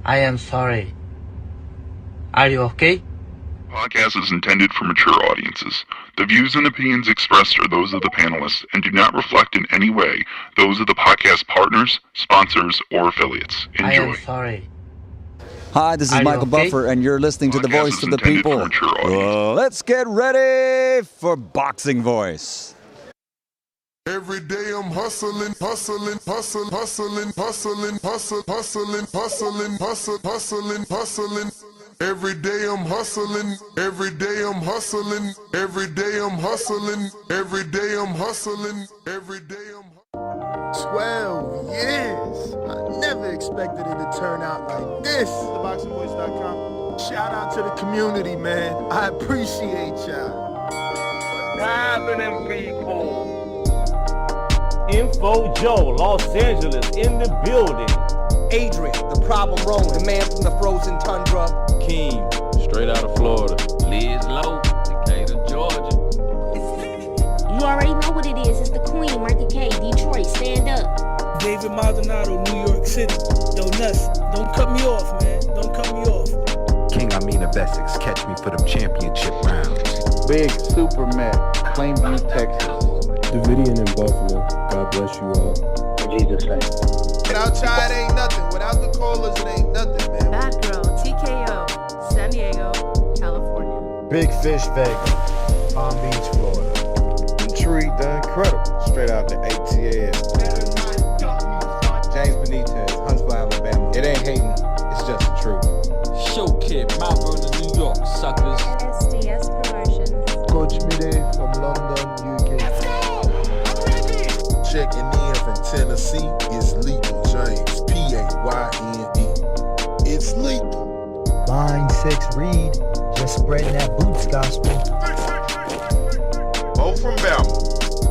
I am sorry. Are you okay? Podcast is intended for mature audiences. The views and opinions expressed are those of the panelists and do not reflect in any way those of the podcast partners, sponsors, or affiliates. Enjoy. I am sorry. Hi, this is Michael Buffer, and you're listening to the Voice of the People. Let's get ready for Boxing Voice. Every day I'm hustling, hustling, hustling, hustling, hustling, hustling, hustling, hustling, hustling, hustling. Every day I'm hustling, every day I'm hustling, every day I'm hustling, every day I'm hustling, every day I'm 12 years. I never expected it to turn out like this. TheBoxingVoice.com. Shout out to the community, man. I appreciate y'all. What's happening, people? Info Joe, Los Angeles, in the building. Adrian, the problem rolling, the man from the frozen tundra. Keem, straight out of Florida. Liz Lowe, Decatur, Georgia. You already know what it is. It's the Queen, Martha K, Detroit, stand up. David Maldonado, New York City. Yo, Nuss, don't cut me off, man. Don't cut me off. King Amin of Essex, catch me for them championship rounds. Big Super Mac, Plainview, Texas. Davidian in Buffalo. God bless you all. In Jesus' name. Without y'all, it ain't nothing. Without the callers, it ain't nothing, man. Bad Girl, TKO, San Diego, California. Big Fish Vegas, Palm Beach, Florida. Intrigue the Incredible, straight out the ATL. James Benitez, Huntsville, Alabama. It ain't hating, it's just the truth. Show Kid, Mount Vernon, New York, suckers. SDS Promotions. Coach Mide from London, UK. Let's go! I'm ready! checking in from Tennessee. It's Lethal James, P-A-Y-N-E. It's lethal. Line 6 Reed, just spreading that boots gospel. Bo from Bama,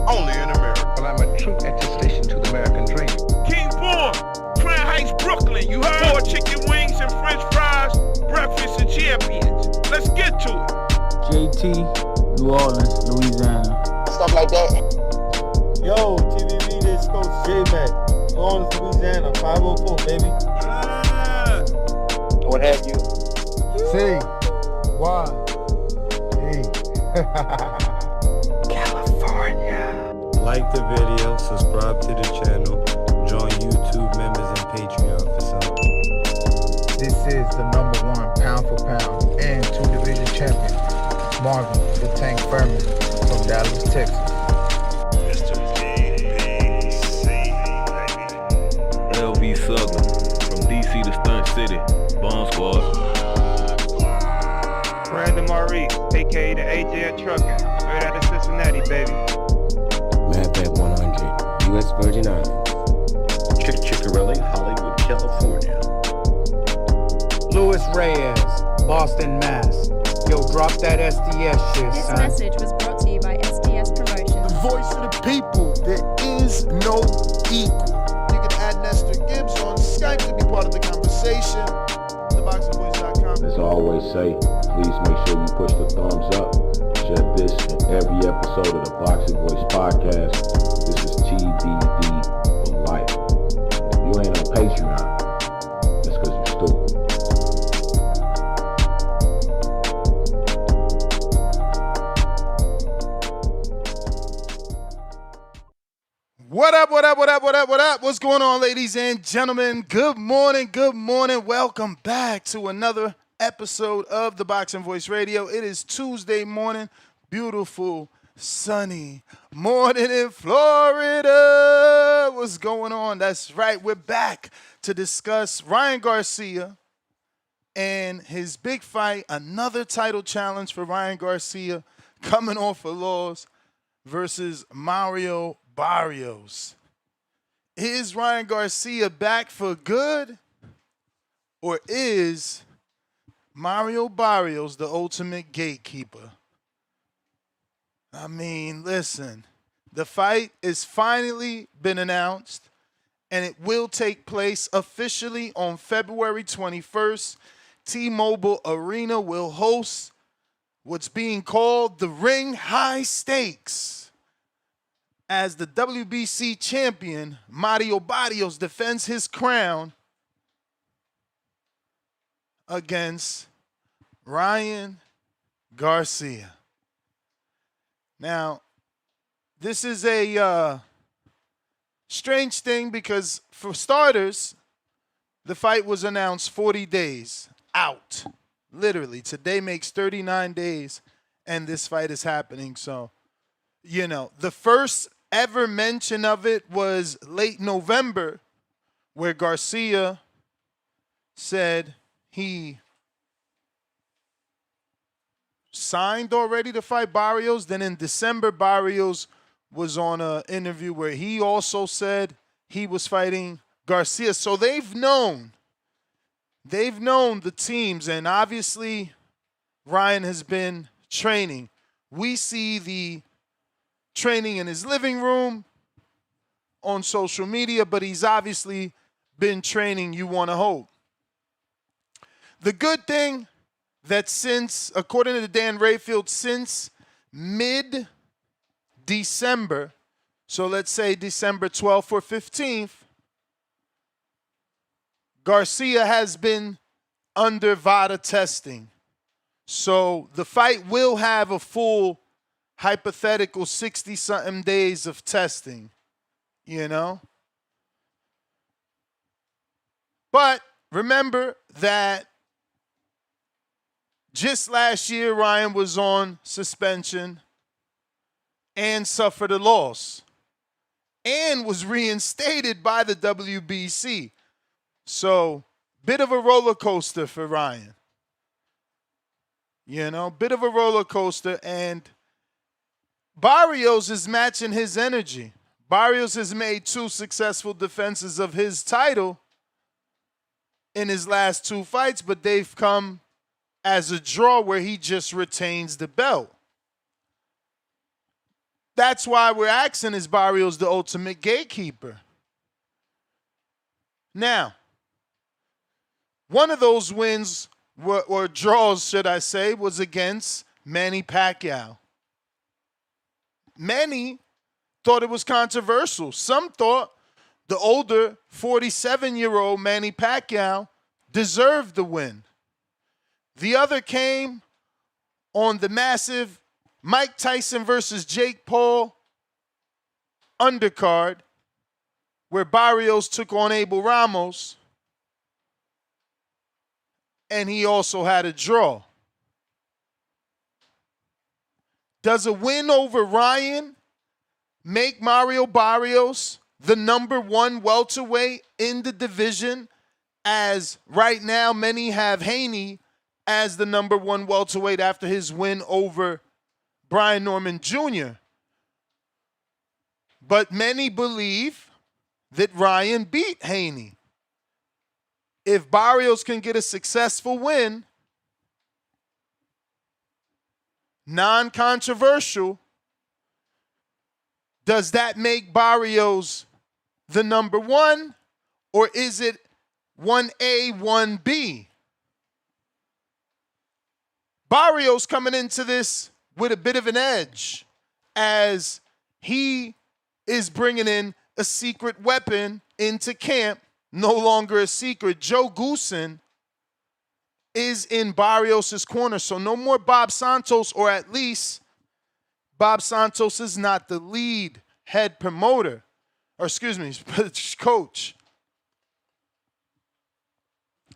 only in America. Well, I'm a true attestation to the American dream. King Born, Crown Heights, Brooklyn. You heard? 4 chicken wings and french fries, breakfast and champions. Let's get to it. JT, New Orleans, Louisiana. Stuff like that. Yo, TVV, this Coach J-Mac. New Orleans, Louisiana, 504, baby. What have you? C. Y. E. California. Like the video, subscribe to the channel, join YouTube members and Patreon for some. This is the #1 pound for pound and 2-division champion, Marvin the Tank Furman from Dallas, Texas. Mr. DBC, baby. LV Southern, from DC to Stunt City, Bomb Squad. Brandon Maurice, aka the AJ Trucking, straight out of Cincinnati, baby. Madback 100, U.S. Virgin Islands. Chickarelli, Hollywood, California. Louis Reyes, Boston, Mass. Yo, drop that SDS shit, This son. message was brought to you by SDS Promotions. The voice of the people. There is no equal. You can add Nestor Gibbs on Skype to be part of the conversation. TheBoxingVoice.com. As I always say, please make sure you push the thumbs up. Share this in every episode of the Boxing Voice podcast. This is TBD for life. If you ain't on Patreon, that's because you're stupid. What up, what up, what up, what up, what up? What's going on, ladies and gentlemen? Good morning, good morning. Welcome back to another episode of the Boxing Voice Radio. It is Tuesday morning, beautiful, sunny morning in Florida. What's going on? That's right, we're back to discuss Ryan Garcia and his big fight, another title challenge for Ryan Garcia, coming off a loss versus Mario Barrios. Is Ryan Garcia back for good, or is Mario Barrios the ultimate gatekeeper? I mean, listen, the fight is finally been announced, and it will take place officially on February 21st. T-Mobile Arena will host what's being called the Ring High Stakes, as the WBC champion, Mario Barrios, defends his crown against Ryan Garcia. Now, this is a strange thing because, for starters, the fight was announced 40 days out. Literally, today makes 39 days, and this fight is happening. So, the first ever mention of it was late November, where Garcia said he signed already to fight Barrios. Then in December, Barrios was on an interview where he also said he was fighting Garcia. So they've known the teams, and obviously Ryan has been training. We see the training in his living room on social media, but he's obviously been training, you want to hope. The good thing that since, according to Dan Rayfield, since mid-December, so let's say December 12th or 15th, Garcia has been under VADA testing. So the fight will have a full hypothetical 60-something days of testing, But remember that just last year, Ryan was on suspension and suffered a loss and was reinstated by the WBC. So, bit of a roller coaster for Ryan. Bit of a roller coaster. And Barrios is matching his energy. Barrios has made 2 successful defenses of his title in his last 2 fights, but they've come as a draw where he just retains the belt. That's why we're asking, is Barrios the ultimate gatekeeper? Now, one of those wins, or draws, should I say, was against Manny Pacquiao. Many thought it was controversial. Some thought the older 47-year-old Manny Pacquiao deserved the win. The other came on the massive Mike Tyson versus Jake Paul undercard, where Barrios took on Abel Ramos, and he also had a draw. Does a win over Ryan make Mario Barrios the #1 welterweight in the division, as right now many have Haney as the #1 welterweight after his win over Brian Norman Jr.? But many believe that Ryan beat Haney. If Barrios can get a successful win, non-controversial, does that make Barrios the #1, or is it 1A, 1B? Barrios coming into this with a bit of an edge, as he is bringing in a secret weapon into camp, no longer a secret. Joe Goosen is in Barrios' corner, so no more Bob Santos, or at least Bob Santos is not the lead head promoter, or excuse me, coach.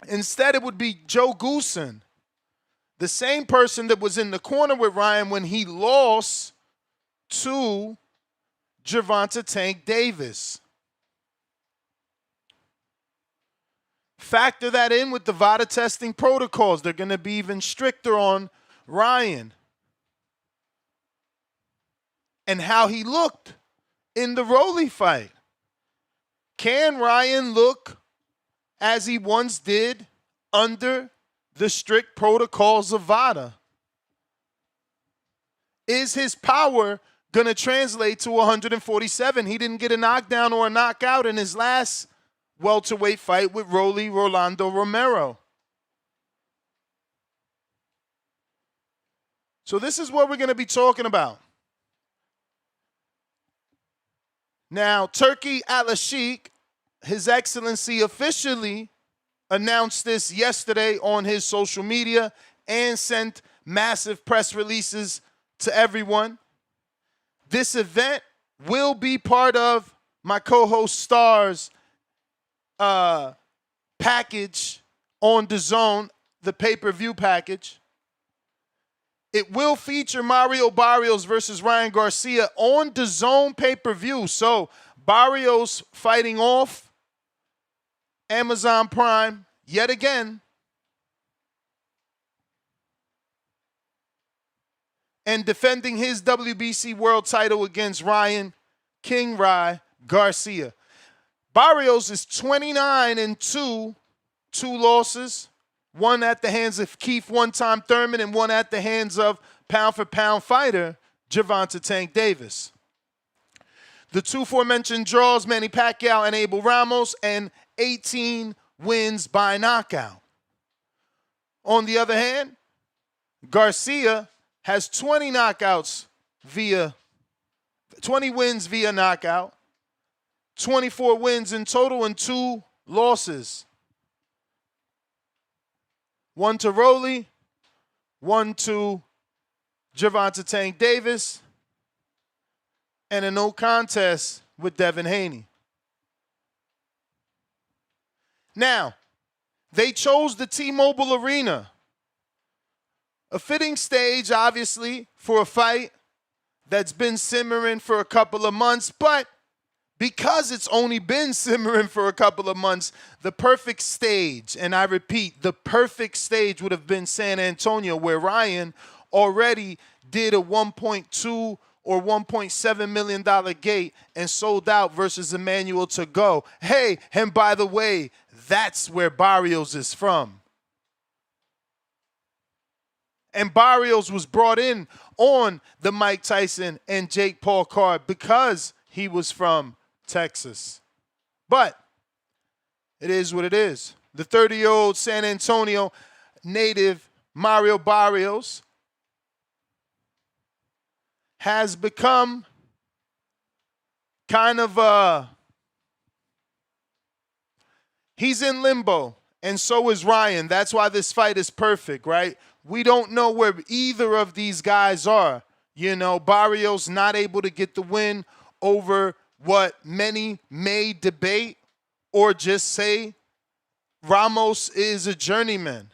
Instead, it would be Joe Goosen, the same person that was in the corner with Ryan when he lost to Gervonta Tank Davis. Factor that in with the VADA testing protocols. They're going to be even stricter on Ryan and how he looked in the Rolly fight. Can Ryan look as he once did under the strict protocols of VADA? Is his power going to translate to 147? He didn't get a knockdown or a knockout in his last welterweight fight with Rolando Romero. So this is what we're going to be talking about. Now, Turki Al-Sheikh, His Excellency, officially announced this yesterday on his social media and sent massive press releases to everyone. This event will be part of my co-host Star's package on DAZN, the pay-per-view package. It will feature Mario Barrios versus Ryan Garcia on DAZN pay-per-view. So Barrios fighting off Amazon Prime yet again. And defending his WBC world title against Ryan King Rye Garcia. Barrios is 29-2, 2 losses. One at the hands of Keith one-time Thurman and one at the hands of pound-for-pound fighter Gervonta Tank Davis. The 2 aforementioned draws, Manny Pacquiao and Abel Ramos, and 18 wins by knockout. On the other hand, Garcia has 20 wins via knockout, 24 wins in total, and 2 losses. 1 to Rolly, 1 to Gervonta Tank Davis, and a no contest with Devin Haney. Now, they chose the T-Mobile Arena. A fitting stage, obviously, for a fight that's been simmering for a couple of months, but because it's only been simmering for a couple of months, the perfect stage, and I repeat, the perfect stage would have been San Antonio, where Ryan already did a $1.2 or $1.7 million gate and sold out versus Emmanuel to go. Hey, and by the way, that's where Barrios is from. And Barrios was brought in on the Mike Tyson and Jake Paul card because he was from Texas. But it is what it is. The 30-year-old San Antonio native Mario Barrios has become kind of he's in limbo, and so is Ryan. That's why this fight is perfect, right? We don't know where either of these guys are. You know, Barrios not able to get the win over what many may debate or just say Ramos is a journeyman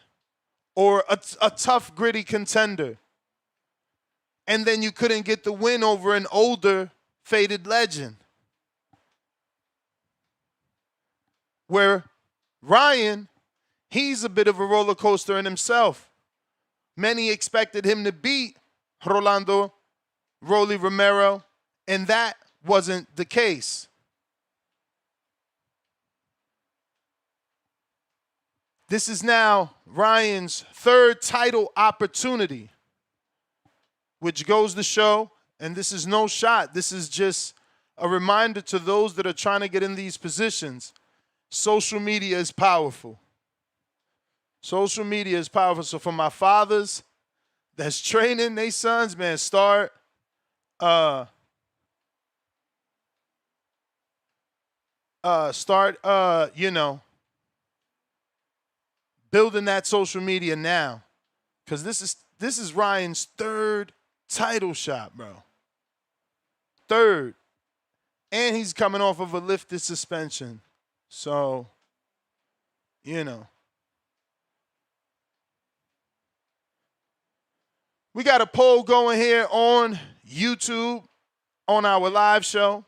or a tough, gritty contender. And then you couldn't get the win over an older, faded legend. Where Ryan, he's a bit of a roller coaster in himself. Many expected him to beat Rolando Rolly Romero, and that wasn't the case. This is now Ryan's 3rd title opportunity, which goes to show, and this is no shot, this is just a reminder to those that are trying to get in these positions. Social media is powerful. Social media is powerful. So for my fathers that's training their sons, man, start building that social media now. Because this is Ryan's 3rd title shot, bro. 3rd. And he's coming off of a lifted suspension. So, you know. We got a poll going here on YouTube on our live show.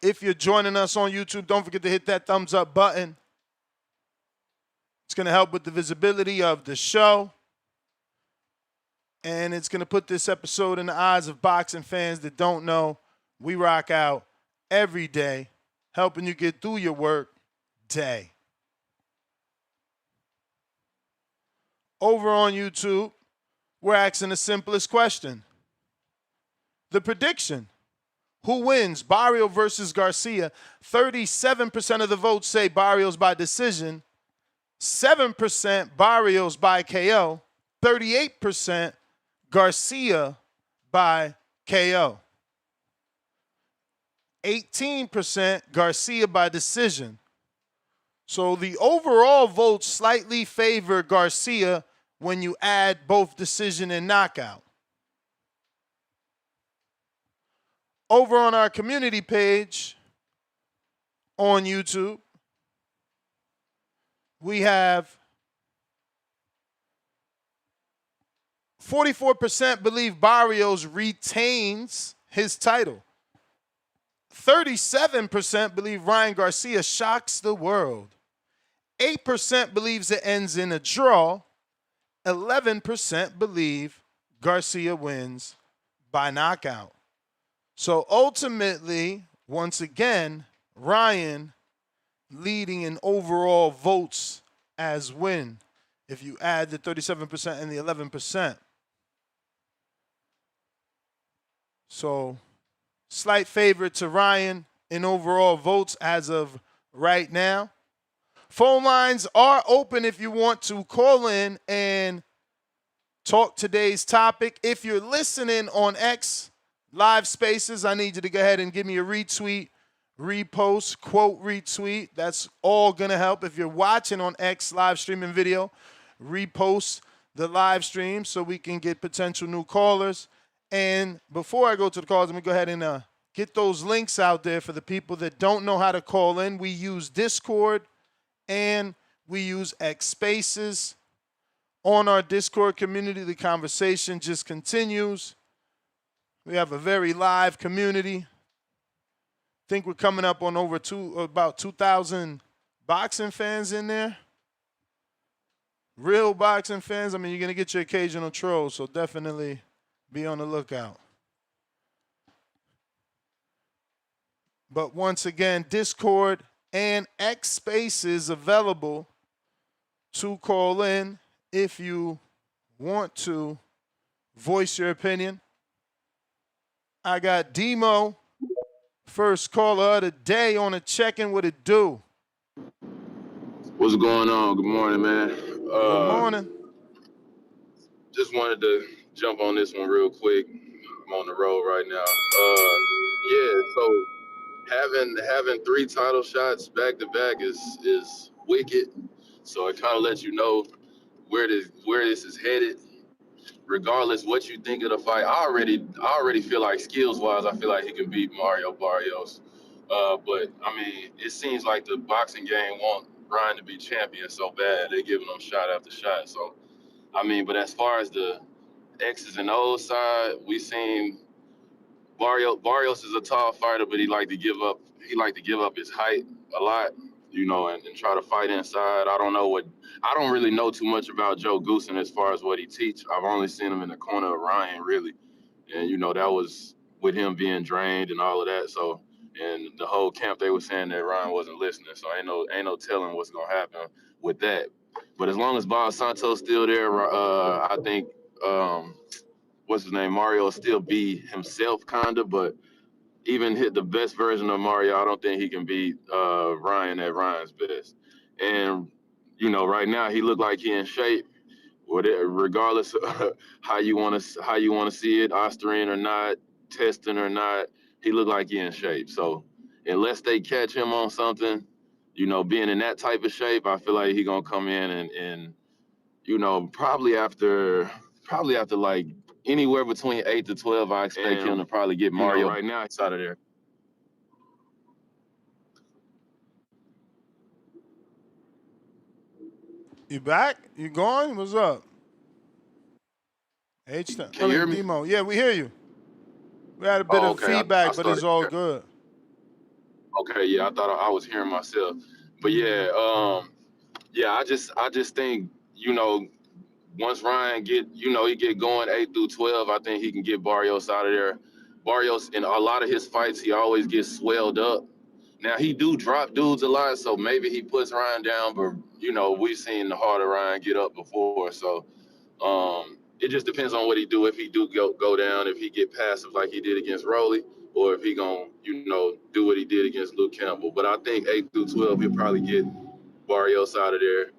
If you're joining us on YouTube, don't forget to hit that thumbs up button. It's going to help with the visibility of the show. And it's going to put this episode in the eyes of boxing fans that don't know. We rock out every day, helping you get through your work day. Over on YouTube, we're asking the simplest question. The prediction. Who wins? Barrios versus Garcia. 37% of the votes say Barrios by decision. 7% Barrios by KO. 38% Garcia by KO. 18% Garcia by decision. So the overall votes slightly favor Garcia when you add both decision and knockout. Over on our community page on YouTube, we have 44% believe Barrios retains his title. 37% believe Ryan Garcia shocks the world. 8% believes it ends in a draw. 11% believe Garcia wins by knockout. So ultimately, once again, Ryan leading in overall votes as win if you add the 37% and the 11%. So slight favorite to Ryan in overall votes as of right now. Phone lines are open if you want to call in and talk today's topic. If you're listening on X Live Spaces, I need you to go ahead and give me a retweet, repost, quote, retweet. That's all going to help. If you're watching on X live streaming video, repost the live stream so we can get potential new callers. And before I go to the calls, let me go ahead and get those links out there for the people that don't know how to call in. We use Discord and we use X Spaces. On our Discord community, the conversation just continues. We have a very live community. I think we're coming up on about 2,000 boxing fans in there. Real boxing fans. I mean, you're going to get your occasional trolls, so definitely be on the lookout. But once again, Discord and X Spaces available to call in if you want to voice your opinion. I got Demo, first caller of the day on a check-in. What it do? What's going on? Good morning, man. Good morning. Just wanted to jump on this one real quick. I'm on the road right now. So having 3 title shots back to back is wicked. So it kind of lets you know where this is headed. Regardless what you think of the fight, I already feel like skills wise, I feel like he can beat Mario Barrios. But I mean, it seems like the boxing game want Ryan to be champion so bad, they're giving him shot after shot. So I mean, but as far as the X's and O's side, we seen Barrios is a tall fighter, but he like to give up his height a lot, you know, and try to fight inside. I don't really know too much about Joe Goosen as far as what he teach. I've only seen him in the corner of Ryan, really. And, you know, that was with him being drained and all of that. So, and the whole camp, they were saying that Ryan wasn't listening. So ain't no telling what's going to happen with that. But as long as Bob Santos still there, I think, what's his name, Mario will still be himself, kind of, but even hit the best version of Mario, I don't think he can beat Ryan at Ryan's best. And you know, right now he look like he in shape. Regardless of how you want to see it, Austrian or not, testing or not, he look like he in shape. So unless they catch him on something, you know, being in that type of shape, I feel like he gonna come in and you know, probably after like anywhere between 8 to 12, I expect him to probably get Mario right now out of there. You back? You gone? What's up? Can you hear me? Demo. Yeah, we hear you. We had a bit of feedback, but it's all good. Okay, yeah, I thought I was hearing myself. But yeah, I just think, you know, once Ryan he get going 8 through 12, I think he can get Barrios out of there. Barrios, in a lot of his fights, he always gets swelled up. Now, he do drop dudes a lot, so maybe he puts Ryan down, but, you know, we've seen the harder Ryan get up before. So it just depends on what he do. If he do go down, if he get passive like he did against Roley, or if he gonna, you know, do what he did against Luke Campbell. But I think 8 through 12, he'll probably get Barrios out of there.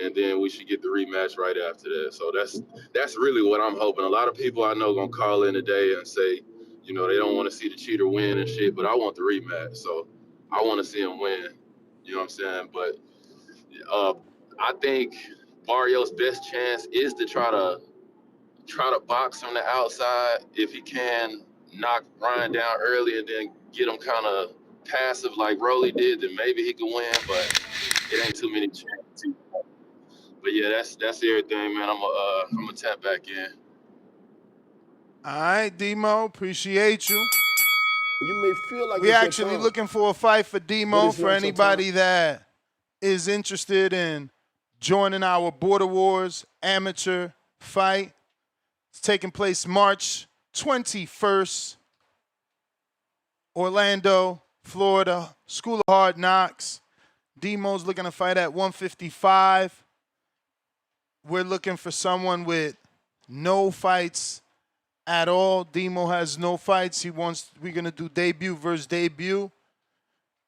And then we should get the rematch right after that. So that's really what I'm hoping. A lot of people I know gonna call in today and say, you know, they don't want to see the cheater win and shit, but I want the rematch. So I want to see him win. You know what I'm saying? But I think Barrios' best chance is to try to box from the outside. If he can knock Ryan down early and then get him kind of passive like Rolly did, then maybe he can win. But it ain't too many chances. But yeah, that's everything, man. I'm gonna tap back in. All right, Demo, appreciate you. You may feel like we actually looking for a fight for Demo for anybody that is interested in joining our Border Wars amateur fight. It's taking place March 21st, Orlando, Florida, School of Hard Knocks. Demo's looking to fight at 155. We're looking for someone with no fights at all. Demo has no fights. We're going to do debut versus debut.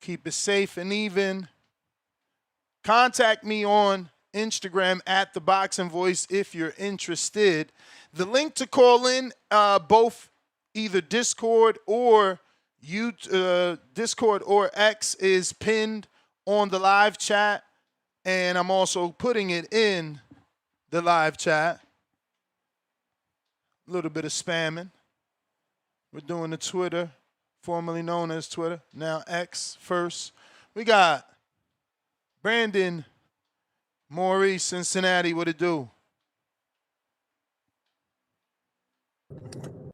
Keep it safe and even. Contact me on Instagram at The Boxing Voice if you're interested. The link to call in, both either Discord or Discord or X, is pinned on the live chat, and I'm also putting it in the live chat. A little bit of spamming. We're doing the Twitter, formerly known as Twitter, now X first. We got Brandon Maurice, Cincinnati. What it do?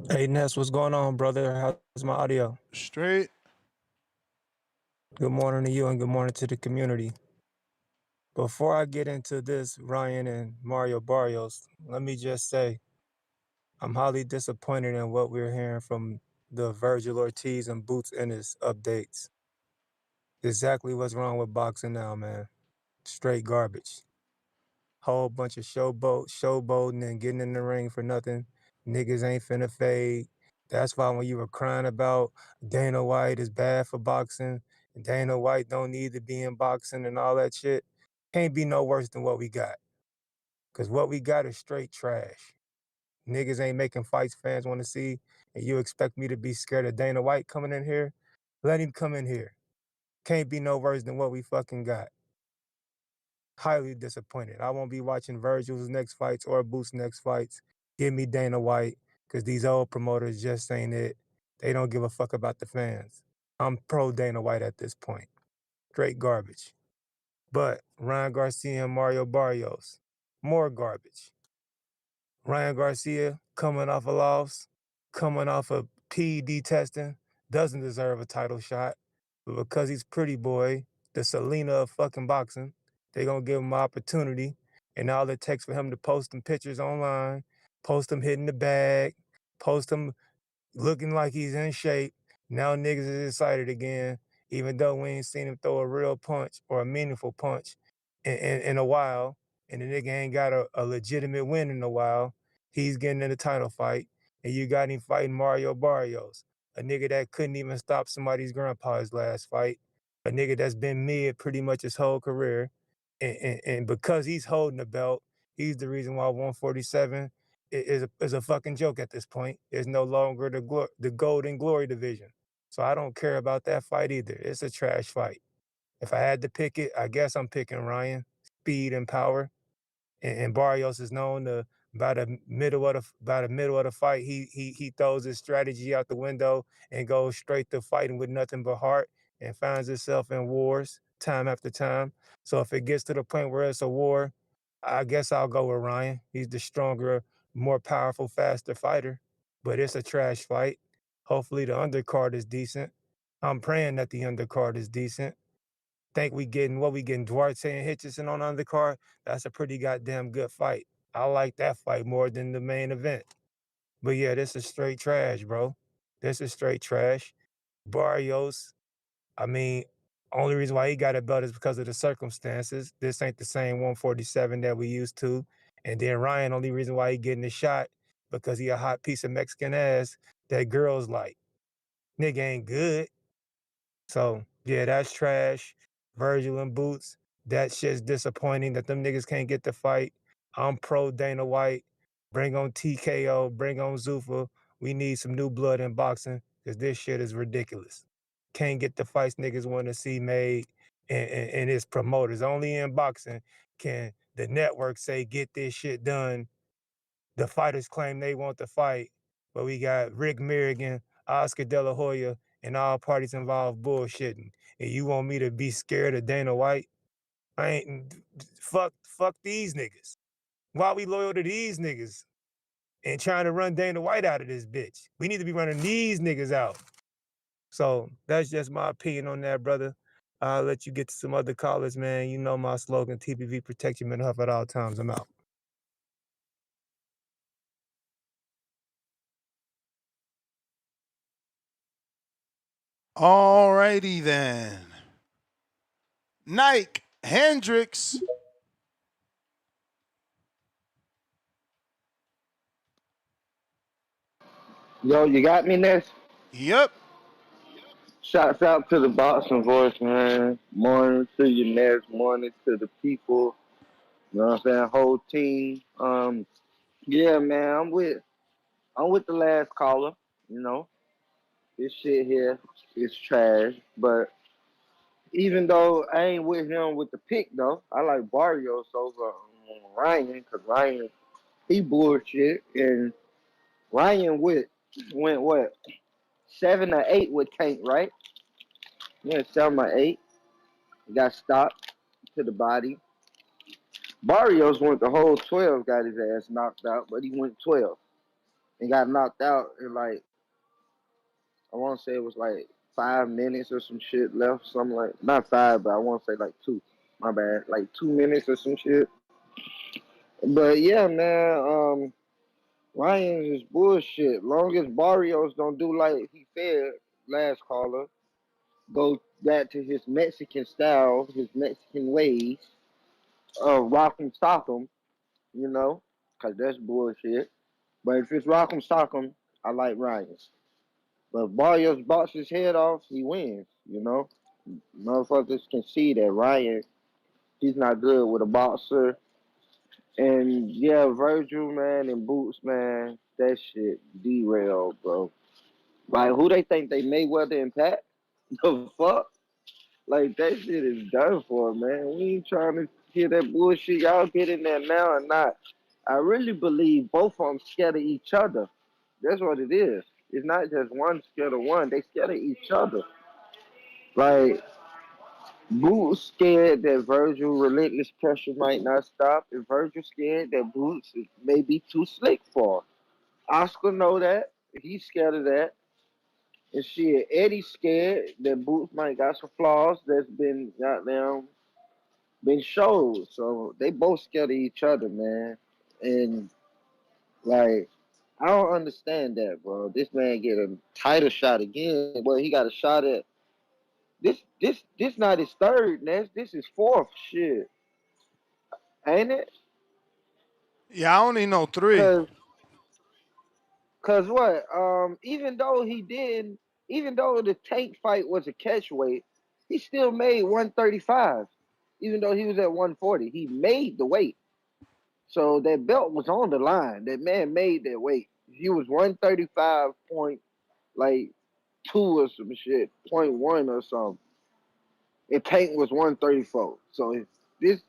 Hey, Ness, what's going on, brother? How's my audio? Straight. Good morning to you and good morning to the community. Before I get into this, Ryan and Mario Barrios, let me just say I'm highly disappointed in what we're hearing from the Virgil Ortiz and Boots Ennis updates. Exactly what's wrong with boxing now, man. Straight garbage. Whole bunch of showboating and getting in the ring for nothing. Niggas ain't finna fade. That's why when you were crying about Dana White is bad for boxing, and Dana White don't need to be in boxing and all that shit, can't be no worse than what we got. Because what we got is straight trash. Niggas ain't making fights fans want to see, and you expect me to be scared of Dana White coming in here? Let him come in here. Can't be no worse than what we fucking got. Highly disappointed. I won't be watching Virgil's next fights or Boots' next fights. Give me Dana White, because these old promoters just ain't it. They don't give a fuck about the fans. I'm pro Dana White at this point. Straight garbage. But Ryan Garcia and Mario Barrios, more garbage. Ryan Garcia, coming off a loss, coming off of PED testing, doesn't deserve a title shot. But because he's pretty boy, the Selena of fucking boxing, they gonna give him an opportunity. And all it takes for him to post them pictures online, post him hitting the bag, post him looking like he's in shape. Now niggas is excited again, even though we ain't seen him throw a real punch or a meaningful punch in a while. And the nigga ain't got a legitimate win in a while. He's getting in a title fight, and you got him fighting Mario Barrios, a nigga that couldn't even stop somebody's grandpa's last fight, a nigga that's been mid pretty much his whole career. And because he's holding the belt, he's the reason why 147 is a fucking joke at this point. It's no longer the Golden Glory division. So I don't care about that fight either. It's a trash fight. If I had to pick it, I guess I'm picking Ryan. Speed and power. And Barrios is known to by the middle of the fight, he throws his strategy out the window and goes straight to fighting with nothing but heart and finds himself in wars time after time. So if it gets to the point where it's a war, I guess I'll go with Ryan. He's the stronger, more powerful, faster fighter. But it's a trash fight. Hopefully the undercard is decent. I'm praying that the undercard is decent. Think we getting Duarte and Hitchison on the undercard? That's a pretty goddamn good fight. I like that fight more than the main event. But yeah, this is straight trash, bro. This is straight trash. Barrios, I mean, only reason why he got a belt is because of the circumstances. This ain't the same 147 that we used to. And then Ryan, only reason why he getting the shot, because he a hot piece of Mexican ass that girls like. Nigga ain't good. So, yeah, that's trash. Virgil and Boots, that shit's disappointing that them niggas can't get the fight. I'm pro Dana White. Bring on TKO, bring on Zuffa. We need some new blood in boxing because this shit is ridiculous. Can't get the fights niggas want to see made. and its promoters. Only in boxing can the network say, get this shit done. The fighters claim they want to fight, but we got Rick Merrigan, Oscar De La Hoya, and all parties involved bullshitting. And you want me to be scared of Dana White? I ain't, fuck these niggas. Why we loyal to these niggas and trying to run Dana White out of this bitch? We need to be running these niggas out. So that's just my opinion on that, brother. I'll let you get to some other callers, man. You know my slogan, TPV, protect your mental health at all times. I'm out. All righty then. Nike Hendricks. Yo, you got me, Ness? Yep. Shouts out to the boxing voice, man. Morning to you, Ness. Morning to the people. You know what I'm saying? Whole team. Yeah, man. I'm with the last caller. You know, this shit here is trash. But even though I ain't with him with the pick though, I like Barrios over Ryan because Ryan he bullshit and Ryan went what 7 or 8 with Tank, right? Yeah, 7 or 8. Got stopped to the body. Barrios went the whole 12, got his ass knocked out, but he went 12 and got knocked out in like, I want to say it was like 5 minutes or some shit left. Something like, not 5, but I want to say like 2. My bad. Like 2 minutes or some shit. But yeah, man, Ryan is bullshit. Long as Barrios don't do like he said last caller, go back to his Mexican style, his Mexican ways, rock 'em, sock 'em, you know, because that's bullshit. But if it's rock 'em, sock 'em, I like Ryan. But if Barrios box his head off, he wins, you know. Motherfuckers can see that Ryan, he's not good with a boxer. And yeah, Virgil, man, and Boots, man, that shit derailed, bro. Like, who they think they Mayweather and Pat? The fuck? Like, that shit is done for, man. We ain't trying to hear that bullshit. Y'all get in there now or not. I really believe both of them scared of each other. That's what it is. It's not just one scared of one. They scared of each other. Like, Boots scared that Virgil relentless pressure might not stop, and Virgil scared that Boots may be too slick for. Oscar know that. He's scared of that. And shit, Eddie's scared that Boots might got some flaws that's been goddamn been showed. So they both scared of each other, man. And like, I don't understand that, bro. This man get a title shot again. Well, he got a shot at this not his third, Ness. This is fourth shit. Ain't it? Yeah, I only know 3. Cause what? Even though the Tank fight was a catch weight, he still made 135. Even though he was at 140, he made the weight. So that belt was on the line. That man made that weight. He was 135 point like 2 or some shit, 0.1 or something. And Tank was 134. So this,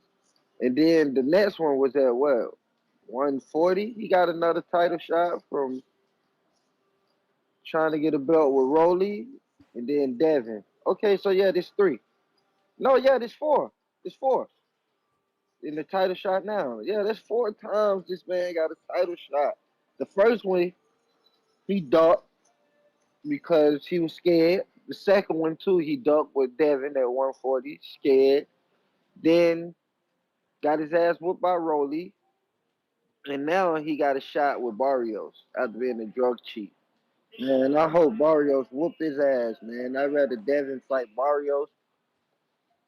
and then the next one was at what? 140. He got another title shot from trying to get a belt with Rolly and then Devin. Okay, so yeah, this 3. No, yeah, this 4. This 4. In the title shot now. Yeah, that's 4 times this man got a title shot. The first one, he ducked because he was scared. The second one, too, he ducked with Devin at 140, scared. Then got his ass whooped by Rolly. And now he got a shot with Barrios after being a drug cheat. Man, I hope Barrios whoop his ass, man. I'd rather Devin fight Barrios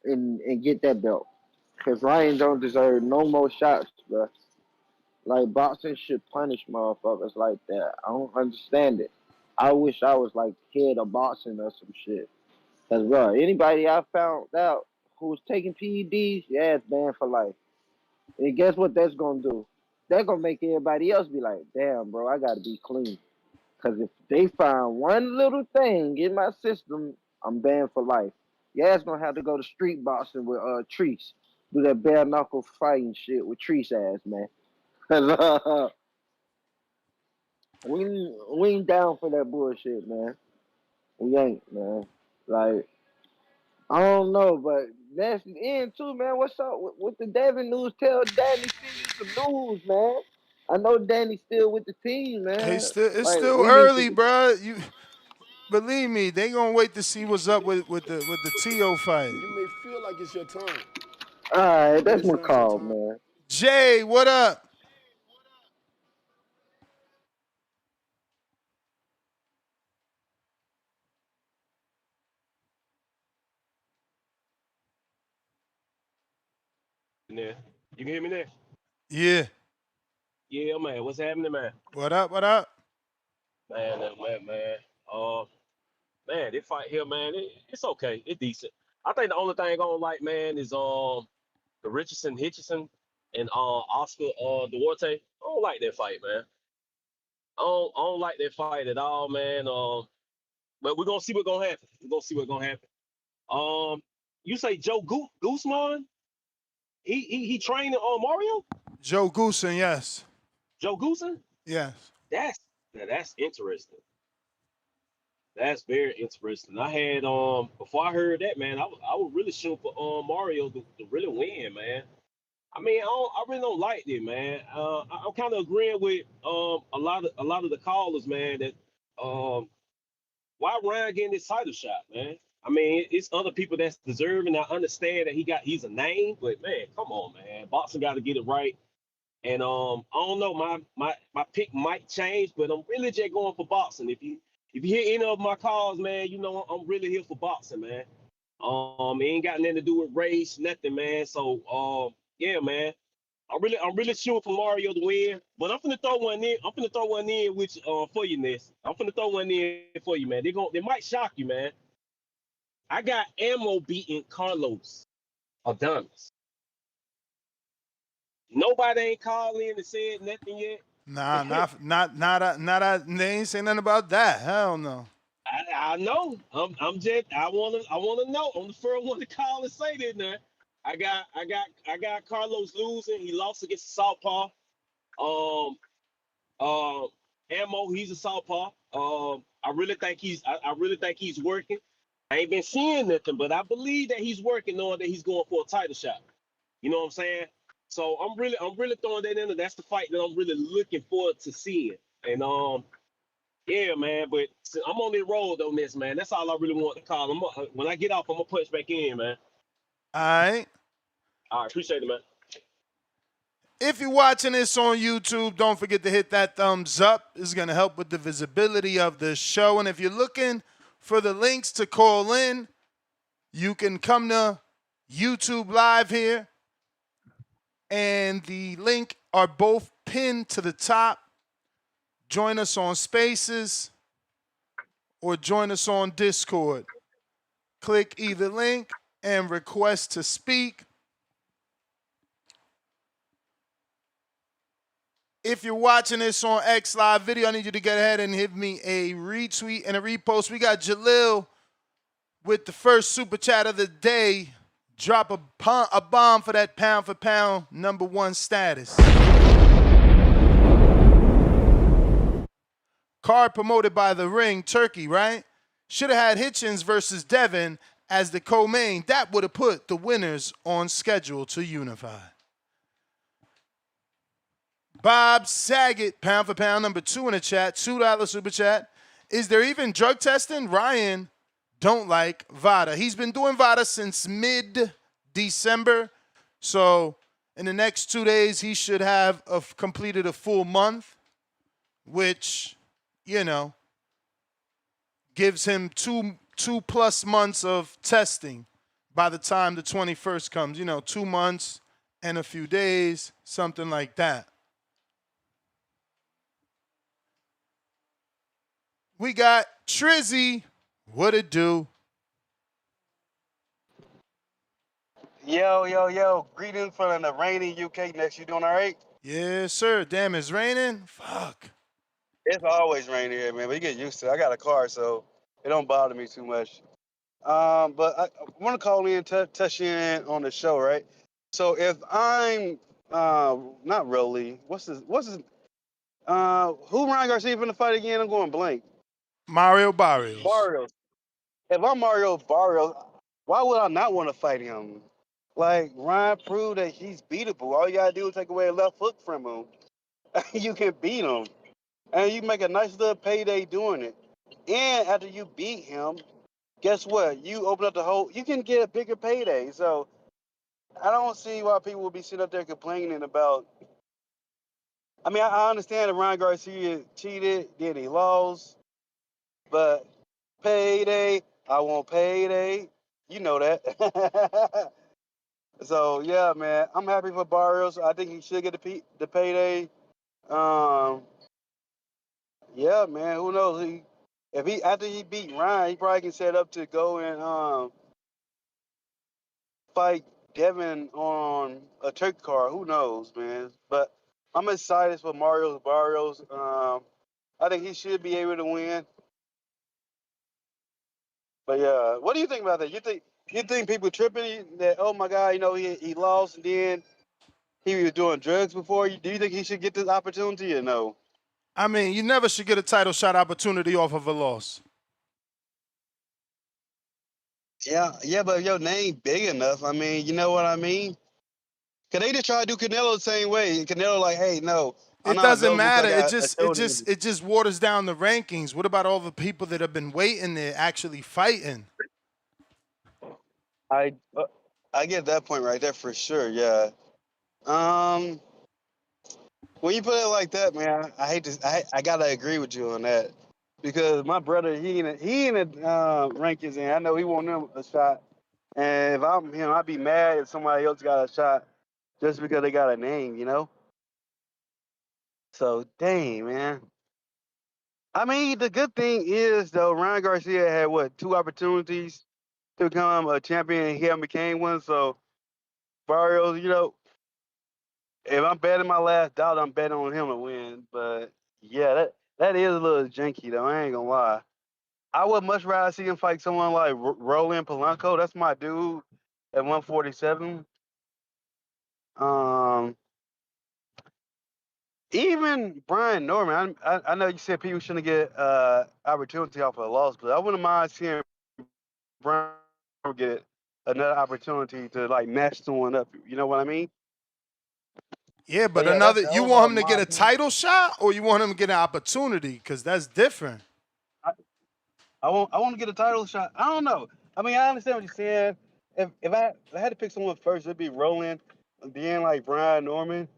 and get that belt. Because Ryan don't deserve no more shots, bro. Like, boxing should punish motherfuckers like that. I don't understand it. I wish I was, like, head of boxing or some shit. Because, bro, anybody I found out who was taking PEDs, yeah, it's banned for life. And guess what that's going to do? They're going to make everybody else be like, damn, bro, I got to be clean. Because if they find one little thing in my system, I'm banned for life. Your ass gonna have to go to street boxing with Treese. Do that bare knuckle fighting shit with Treese ass, man. Cause we ain't down for that bullshit, man. We ain't, man. Like, I don't know, but that's the end too, man. What's up with the DAZN news? Tell Danny send you some news, man. I know Danny's still with the team, man. It's Like, still we need early, to. bro. You believe me, they gonna wait to see what's up with the T.O. fight. You may feel like it's your time. All right, that's my call, man. Jay, what up? There. You can hear me there? Yeah. Yeah, man. What's happening, man? What up? What up? Man. Man, this fight here, man, it's okay. It's decent. I think the only thing I don't like, man, is the Richardson Hitchison and Oscar Duarte. I don't like that fight, man. I don't like that fight at all, man. But we're gonna see what's gonna happen. We're gonna see what's gonna happen. You say Joe Guzman? He training on Mario? Joe Goosen, yes. Joe Goosen? Yes. That's interesting. That's very interesting. I had before I heard that, man, I was really shooting for Mario to really win, man. I mean, I really don't like it, man. I'm kind of agreeing with a lot of the callers, man, that why Ryan getting this title shot, man? I mean, it's other people that's deserving. I understand that he's a name, but man, come on, man. Boxing got to get it right. And I don't know, my pick might change, but I'm really just going for boxing. If you hear any of my calls, man, you know I'm really here for boxing, man. It ain't got nothing to do with race, nothing, man. So yeah, man. I'm really shooting for Mario to win, but I'm finna throw one in. I'm finna throw one in which for you, Ness. I'm finna throw one in for you, man. They might shock you, man. I got Ammo beating Carlos Adonis. Nobody ain't called in and said nothing yet. Nah, not. They ain't say nothing about that. Hell no. I know. I'm just. I wanna know. I'm the first one to call and say that now. I got Carlos losing. He lost against Southpaw. Ammo, he's a southpaw. I really think he's working. I ain't been seeing nothing, but I believe that he's working, knowing that he's going for a title shot. You know what I'm saying? So I'm really throwing that in there. That's the fight that I'm really looking forward to seeing. And yeah, man. But I'm on the road on this, man. That's all I really want to call. When I get off, I'm gonna punch back in, man. All right. All right, appreciate it, man. If you're watching this on YouTube, don't forget to hit that thumbs up. This is going to help with the visibility of the show. And if you're looking for the links to call in, you can come to YouTube Live here. And the link are both pinned to the top. Join us on Spaces or join us on Discord. Click either link and request to speak. If you're watching this on X Live video, I need you to get ahead and hit me a retweet and a repost. We got Jalil with the first super chat of the day. Drop a bomb for that pound for pound #1 status. Card promoted by The Ring, Turkey, right? Should have had Hitchens versus Devin as the co-main. That would have put the winners on schedule to unify. Bob Saget, pound for pound #2 in the chat, $2 super chat. Is there even drug testing? Ryan don't like Vada. He's been doing Vada since mid-December. So in the next 2 days, he should have completed a full month, which, you know, gives him two plus months of testing by the time the 21st comes. You know, 2 months and a few days, something like that. We got Trizzy. What it do? Yo. Greetings from the rainy UK next. You doing all right? Yes, sir. Damn, it's raining? Fuck. It's always raining here, man. But you get used to it. I got a car, so it don't bother me too much. But I want to call in, touch in on the show, right? So if I'm not Rolly, what's his who Ryan Garcia finna fight again? I'm going blank. Mario Barrios. Barrios. If I'm Mario Barrios, why would I not want to fight him? Like Ryan proved that he's beatable. All you gotta do is take away a left hook from him. You can beat him, and you make a nice little payday doing it. And after you beat him, guess what? You open up the whole. You can get a bigger payday. So I don't see why people will be sitting up there complaining about. I mean, I understand that Ryan Garcia cheated, then he lost, but payday, I want payday. You know that. So yeah, man, I'm happy for Barrios. I think he should get the payday. Um, yeah, man, who knows? If he after he beat Ryan, he probably can set up to go and fight Devin on a turkey card. Who knows, man? But I'm excited for Mario Barrios. I think he should be able to win. But yeah, what do you think about that? You think people tripping that? Oh my God, he lost and then he was doing drugs before. Do you think he should get this opportunity or no? I mean, you never should get a title shot opportunity off of a loss. Yeah, but if your name big enough, I mean, you know what I mean? Cause they just try to do Canelo the same way. Canelo like, hey, no, I'm It not doesn't available because matter. I It got a just it shoulder just injury. it just waters down the rankings. What about all the people that have been waiting there actually fighting? I get that point right there for sure. Yeah. Um, when you put it like that, man, I hate to. I gotta agree with you on that because my brother, he in the rankings, and I know he want them a shot. And if I'm him, I'd be mad if somebody else got a shot just because they got a name. So dang, man. I mean, the good thing is though, Ryan Garcia had what 2 opportunities to become a champion, and he haven't became one. So Barrios, if I'm betting my last dollar, I'm betting on him to win. But yeah, that is a little janky though. I ain't gonna lie. I would much rather see him fight someone like Roland Polanco. That's my dude at 147. Um, Even Brian Norman. I know you said people shouldn't get opportunity off of a loss, but I wouldn't mind seeing Brian get another opportunity to like match someone up. You know what I mean? Yeah, But but yeah, another that you was want him to my get a opinion. title shot or you want him to get an opportunity? Because that's different. I want to get a title shot. I don't know. I mean, I understand what you're saying. If I had to pick someone first, it'd be Roland, then like Brian Norman.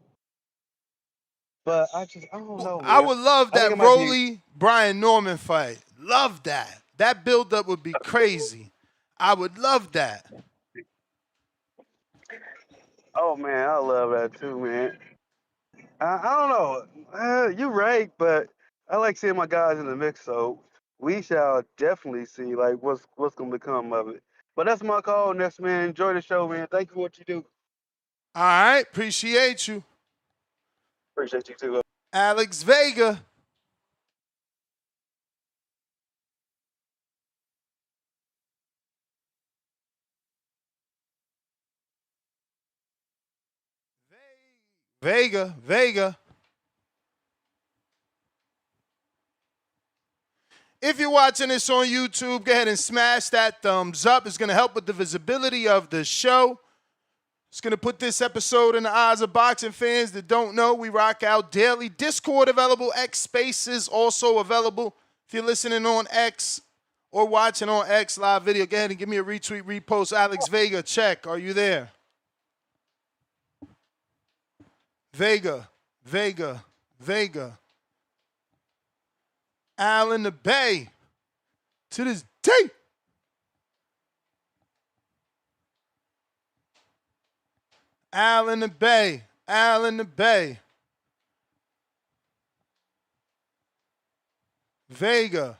But I don't know, I man. would love I think that it might be. Rolly Brian Norman fight. Love that. That buildup would be crazy. I would love that. Oh man, I love that too, man. I don't know. You're right, but I like seeing my guys in the mix, so we shall definitely see like what's gonna become of it. But that's my call, next man. Enjoy the show, man. Thank you for what you do. All right, appreciate you. Appreciate you too. Alex Vega. Vega. If you're watching this on YouTube, go ahead and smash that thumbs up. It's going to help with the visibility of the show. It's going to put this episode in the eyes of boxing fans that don't know. We rock out daily. Discord available. X Spaces also available. If you're listening on X or watching on X live video, go ahead and give me a retweet, repost. Alex Vega, check. Are you there? Vega. Al in the Bay. To this day. Al in the Bay. Vega.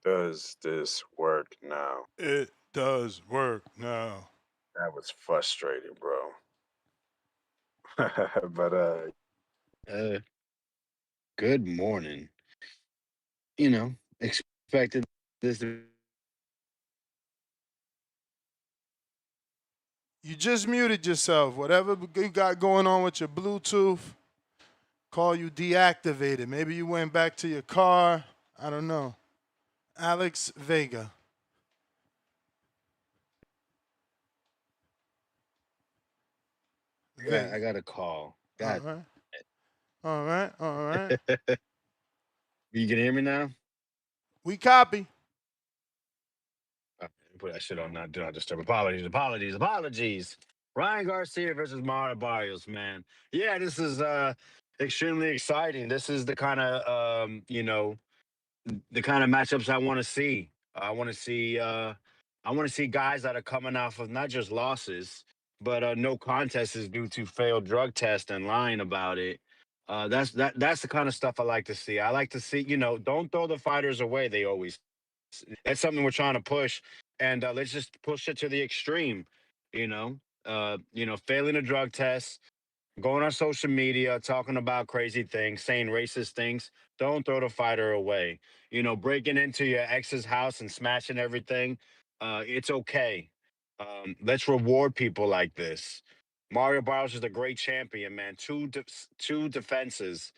Does this work now? It does work now. That was frustrating, bro. But Good morning. Expected this to You just muted yourself. Whatever you got going on with your Bluetooth, call you deactivated. Maybe you went back to your car. I don't know. Alex Vega. I got a call. All God. right. All right. All right. You can hear me now? We copy. Put that shit on not do not disturb. Apologies. Ryan Garcia versus Mario Barrios, man. Yeah, this is extremely exciting. This is the kind of the kind of matchups I want to see. I want to see guys that are coming off of not just losses, but no contests due to failed drug test and lying about it. That's the kind of stuff I like to see. I like to see, don't throw the fighters away. They always That's something we're trying to push, and let's just push it to the extreme. You know, failing a drug test, going on social media, talking about crazy things, saying racist things. Don't throw the fighter away. Breaking into your ex's house and smashing everything. It's okay. Let's reward people like this. Mario Barrios is a great champion, man. Two defenses.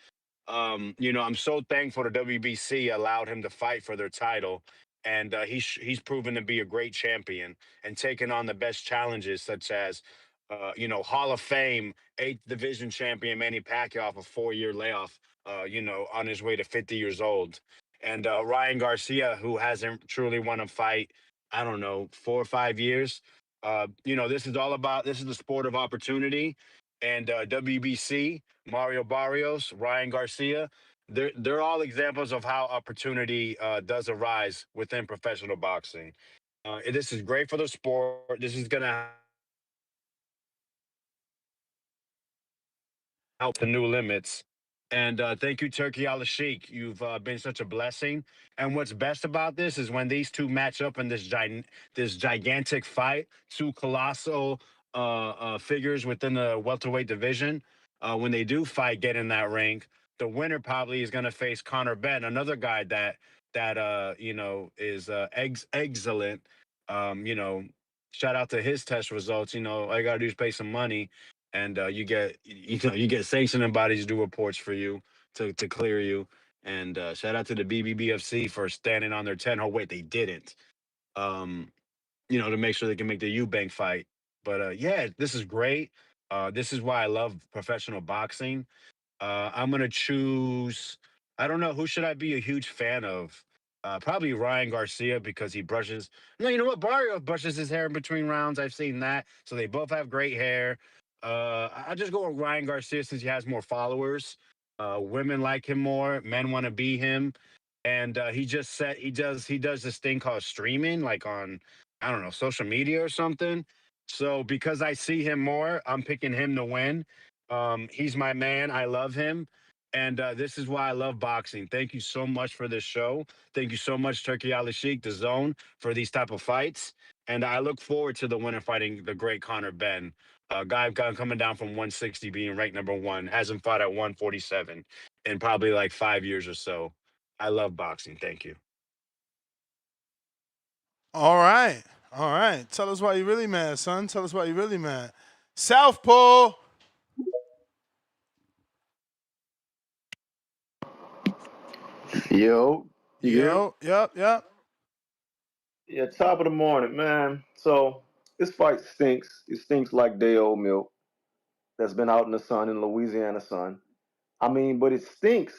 I'm so thankful the WBC allowed him to fight for their title, and he's proven to be a great champion and taking on the best challenges, such as, Hall of Fame eighth division champion Manny Pacquiao off a 4-year layoff, on his way to 50 years old, and Ryan Garcia, who hasn't truly won a fight, I don't know, 4 or 5 years. This is the sport of opportunity, and WBC, Mario Barrios, Ryan Garcia, they're all examples of how opportunity does arise within professional boxing. This is great for the sport. This is going to help the new limits. And thank you, Turkey Al Sheikh. You've been such a blessing. And what's best about this is when these two match up in this gigantic fight, two colossal figures within the welterweight division. When they do fight, get in that ring, the winner probably is going to face Connor Benn, another guy that is excellent. Shout out to his test results. All you gotta do is pay some money, and you get sanctioning bodies do reports for you to clear you. And shout out to the BBBFC for standing on their 10. Oh wait, they didn't. Um, to make sure they can make the Eubank fight. But yeah, this is great. This is why I love professional boxing. I'm gonna choose. I don't know who should I be a huge fan of. Probably Ryan Garcia because he brushes. No, you know what? Barrio brushes his hair in between rounds. I've seen that. So they both have great hair. I'll just go with Ryan Garcia since he has more followers. Women like him more. Men want to be him. And he does this thing called streaming, like on, I don't know, social media or something. So because I see him more, I'm picking him to win. He's my man. I love him. And this is why I love boxing. Thank you so much for this show. Thank you so much, Turkey Ali Sheik, DAZN, for these type of fights. And I look forward to the winner fighting the great Connor Benn. Guy coming down from 160, being ranked number one, hasn't fought at 147 in probably like 5 years or so. I love boxing. Thank you. All right. All right. Tell us why you're really mad, son. Tell us why you're really mad. Southpaw. Yo, you hear? Yep. Yeah, top of the morning, man. So this fight stinks. It stinks like day old milk that's been out in the sun, in Louisiana sun. I mean, but it stinks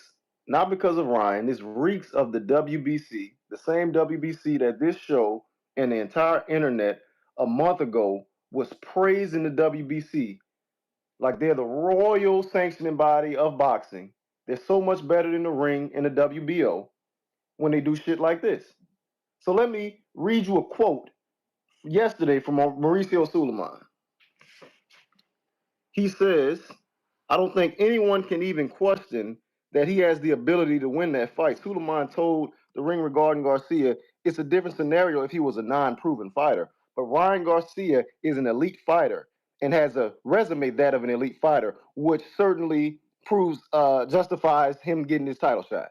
not because of Ryan. This reeks of the WBC, the same WBC that this show and the entire internet a month ago was praising the WBC like they're the royal sanctioning body of boxing. They're so much better than the ring and the WBO when they do shit like this. So let me read you a quote yesterday from Mauricio Suleiman. He says, I don't think anyone can even question that he has the ability to win that fight. Suleiman told the ring regarding Garcia, it's a different scenario if he was a non-proven fighter. But Ryan Garcia is an elite fighter and has a resume that of an elite fighter, which certainly justifies him getting his title shot.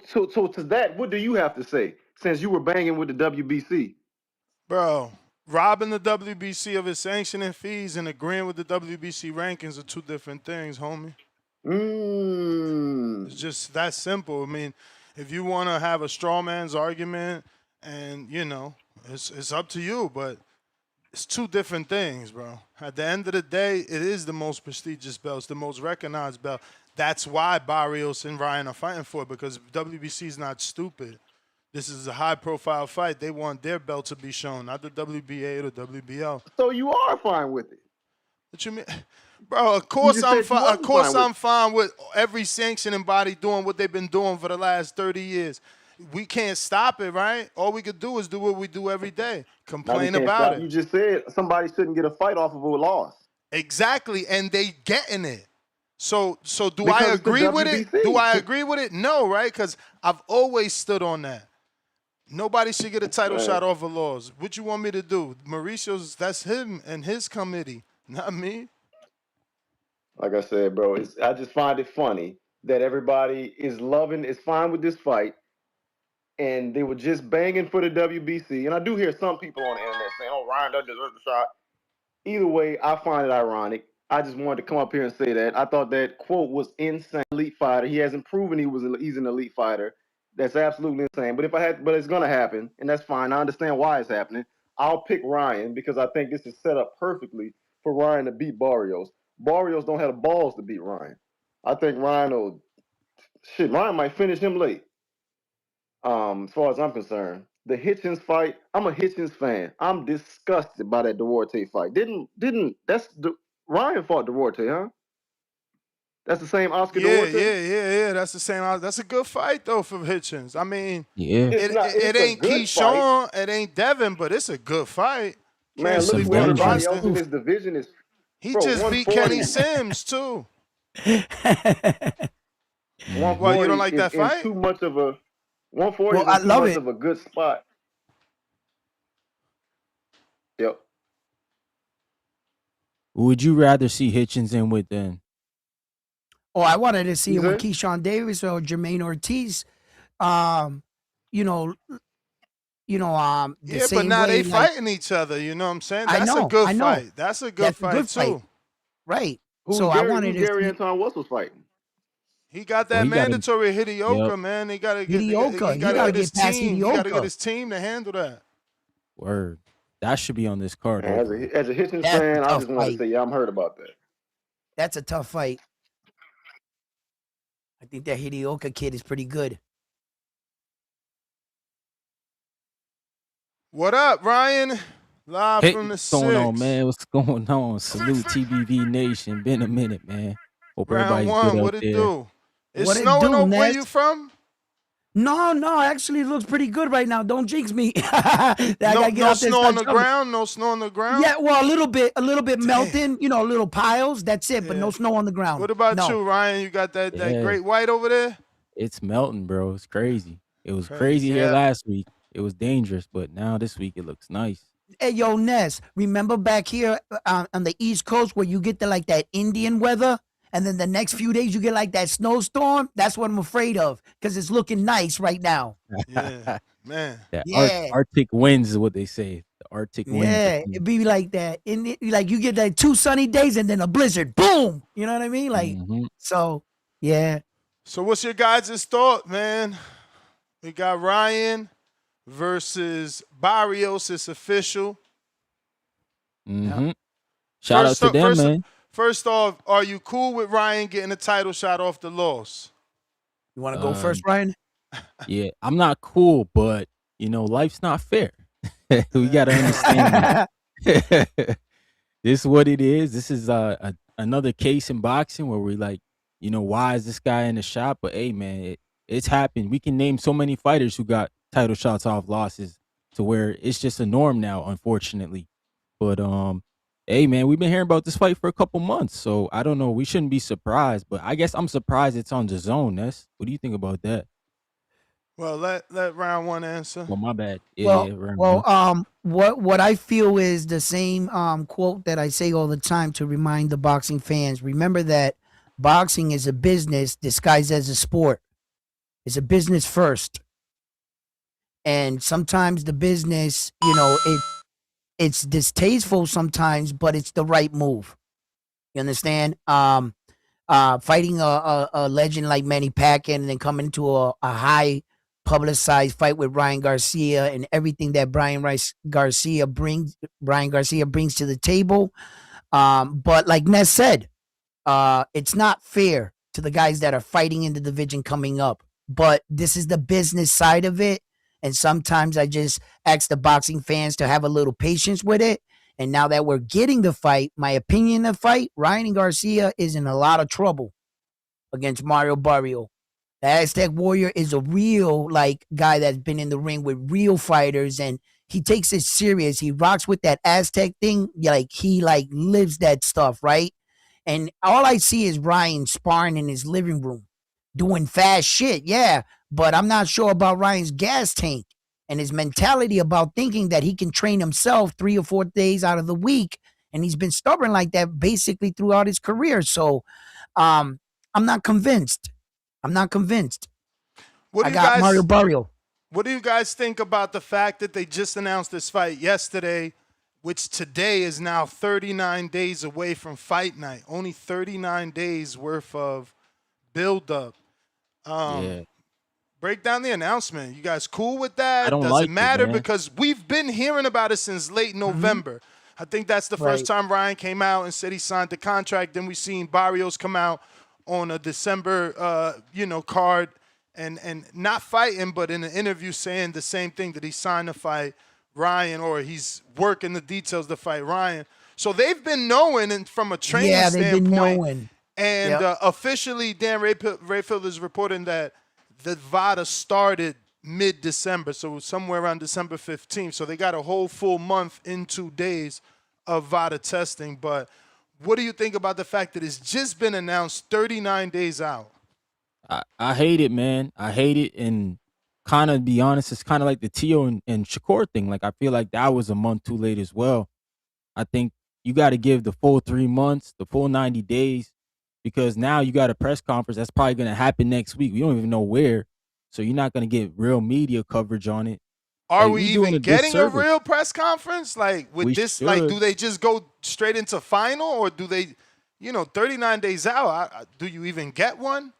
So to that, what do you have to say since you were banging with the WBC? Bro, robbing the WBC of its sanctioning fees and agreeing with the WBC rankings are two different things, homie. It's just that simple. I mean, if you want to have a straw man's argument, and it's up to you, but it's two different things, bro. At the end of the day, it is the most prestigious belt. It's the most recognized belt. That's why Barrios and Ryan are fighting for it, because WBC is not stupid. This is a high-profile fight. They want their belt to be shown, not the WBA or the WBL. So you are fine with it? What you mean? Bro, of course I'm fine. Of course I'm fine with every sanctioning body doing what they've been doing for the last 30 years. We can't stop it, right? All we could do is do what we do every day. Complain about it. You just said somebody shouldn't get a fight off of a loss. Exactly, and they getting it. So do I agree with it? Do I agree with it? No, right? Because I've always stood on that. Nobody should get a title shot off of laws. What you want me to do? Mauricio's, that's him and his committee, not me. Like I said, bro, I just find it funny that everybody is fine with this fight, and they were just banging for the WBC. And I do hear some people on the internet saying, "Oh, Ryan doesn't deserve the shot." Either way, I find it ironic. I just wanted to come up here and say that. I thought that quote was insane. Elite fighter. He hasn't proven he's an elite fighter. That's absolutely insane. But it's gonna happen, and that's fine. I understand why it's happening. I'll pick Ryan because I think this is set up perfectly for Ryan to beat Barrios. Barrios don't have the balls to beat Ryan. I think Ryan might finish him late. As far as I'm concerned, the Hitchens fight, I'm a Hitchens fan. I'm disgusted by that Duarte fight. Ryan fought Duarte, huh? That's the same Oscar Duarte? Yeah. That's the same. That's a good fight, though, for Hitchens. I mean, yeah, it ain't Keyshawn, it ain't Devin, but it's a good fight. Man, look who everybody else in this division is. He just beat Kenny Sims, too. Well, you don't like that fight? Too much of a 140 is too much of a good spot. Yep. Who would you rather see Hitchens in with then? Oh, I wanted to see him with Keyshawn Davis or Jermaine Ortiz. The but now they fighting each other. You know what I'm saying? That's a good fight. That's a good fight too. Right. I wanted Gary Anton was fighting. He got that mandatory Hidioka, man. He got to get Hidioka. He got to get his team. He got to get his team to handle that. Word. That should be on this card. As a Hitchens fan, I just want to say, I'm hurt about that. That's a tough fight. I think that Hidioka kid is pretty good. What up, Ryan? Live from the What's going on, man? What's going on? Salute TBV Nation. Been a minute, man. Hope everybody's good what out it there. do? It's snowing where you from? No, actually it looks pretty good right now. Don't jinx me. No snow on the ground? No snow on the ground? Yeah, well, a little bit melting, little piles. That's it, but no snow on the ground. What about you, Ryan? You got that great white over there? It's melting, bro. It's crazy. It was crazy here last week. It was dangerous, but now this week it looks nice. Hey, yo, Ness, remember back here on the East Coast where you get that Indian weather? And then the next few days you get like that snowstorm? That's what I'm afraid of because it's looking nice right now. Yeah, man. Arctic winds is what they say. The Arctic winds. Yeah, it'd be like that. Like you get like 2 sunny days and then a blizzard. Boom! You know what I mean? Like, so, yeah. So what's your guys' thought, man? We got Ryan versus Barrios. It's official. Shout out to them, man. First off, are you cool with Ryan getting a title shot off the loss? You want to go first, Ryan? Yeah, I'm not cool, but, life's not fair. We got to understand that. This is what it is. This is another case in boxing where we're like, why is this guy in the shot? But, hey, man, it's happened. We can name so many fighters who got title shots off losses to where it's just a norm now, unfortunately. But, hey, man, we've been hearing about this fight for a couple months, so I don't know. We shouldn't be surprised, but I guess I'm surprised it's on DAZN. What do you think about that? Well, let round one answer. Well, my bad. What I feel is the same quote that I say all the time to remind the boxing fans. Remember that boxing is a business disguised as a sport. It's a business first. And sometimes the business, it's distasteful sometimes, but it's the right move. You understand? Fighting a legend like Manny Pacquiao and then coming into a high publicized fight with Ryan Garcia and everything that Garcia brings to the table. But like Ness said, it's not fair to the guys that are fighting in the division coming up. But this is the business side of it. And sometimes I just ask the boxing fans to have a little patience with it. And now that we're getting the fight, my opinion of the fight, Ryan Garcia is in a lot of trouble against Mario Barrios. The Aztec Warrior is a real guy that's been in the ring with real fighters, and he takes it serious. He rocks with that Aztec thing. He lives that stuff, right? And all I see is Ryan sparring in his living room, doing fast shit, yeah. But I'm not sure about Ryan's gas tank and his mentality about thinking that he can train himself 3 or 4 days out of the week. And he's been stubborn like that basically throughout his career. So I'm not convinced. What do I got Mario Barrios. What do you guys think about the fact that they just announced this fight yesterday, which today is now 39 days away from fight night? Only 39 days worth of build-up. Yeah. Break down the announcement. You guys cool with that? I don't Does like it matter? man. Because we've been hearing about it since late November. I think that's the first time Ryan came out and said he signed the contract. Then we seen Barrios come out on a December, card and not fighting, but in an interview saying the same thing, that he signed to fight Ryan, or he's working the details to fight Ryan. So they've been knowing, and from a training standpoint. Yeah, they've been knowing. And officially, Dan Rayfield is reporting that the VADA started mid-December, so somewhere around December 15th. So they got a whole full month in 2 days of VADA testing. But what do you think about the fact that it's just been announced 39 days out? I hate it, man. I hate it. And kind of be honest, it's kind of like the Tio and Shakur thing. Like, I feel like that was a month too late as well. I think you got to give the full 3 months, the full 90 days, because now you got a press conference that's probably going to happen next week. We don't even know where. So you're not going to get real media coverage on it. Are we even getting a real press conference? Like, with this, should. do they just go straight into final, or do they, 39 days out, do you even get one?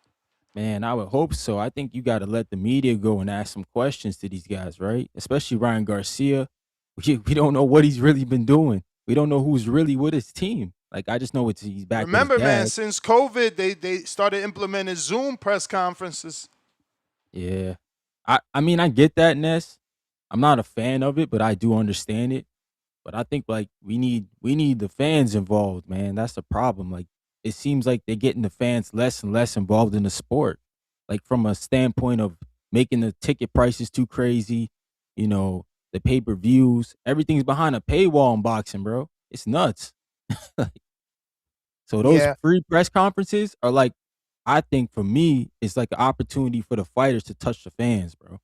Man, I would hope so. I think you got to let the media go and ask some questions to these guys, right? Especially Ryan Garcia. We don't know what he's really been doing. We don't know who's really with his team. Like, I just know he's back. Remember, man, since COVID, they started implementing Zoom press conferences. Yeah. I mean, I get that, Ness. I'm not a fan of it, but I do understand it. But I think, we need the fans involved, man. That's the problem. Like, it seems like they're getting the fans less and less involved in the sport. Like, from a standpoint of making the ticket prices too crazy, the pay-per-views, everything's behind a paywall in boxing, bro. It's nuts. So those free press conferences are I think for me, it's like an opportunity for the fighters to touch the fans, bro.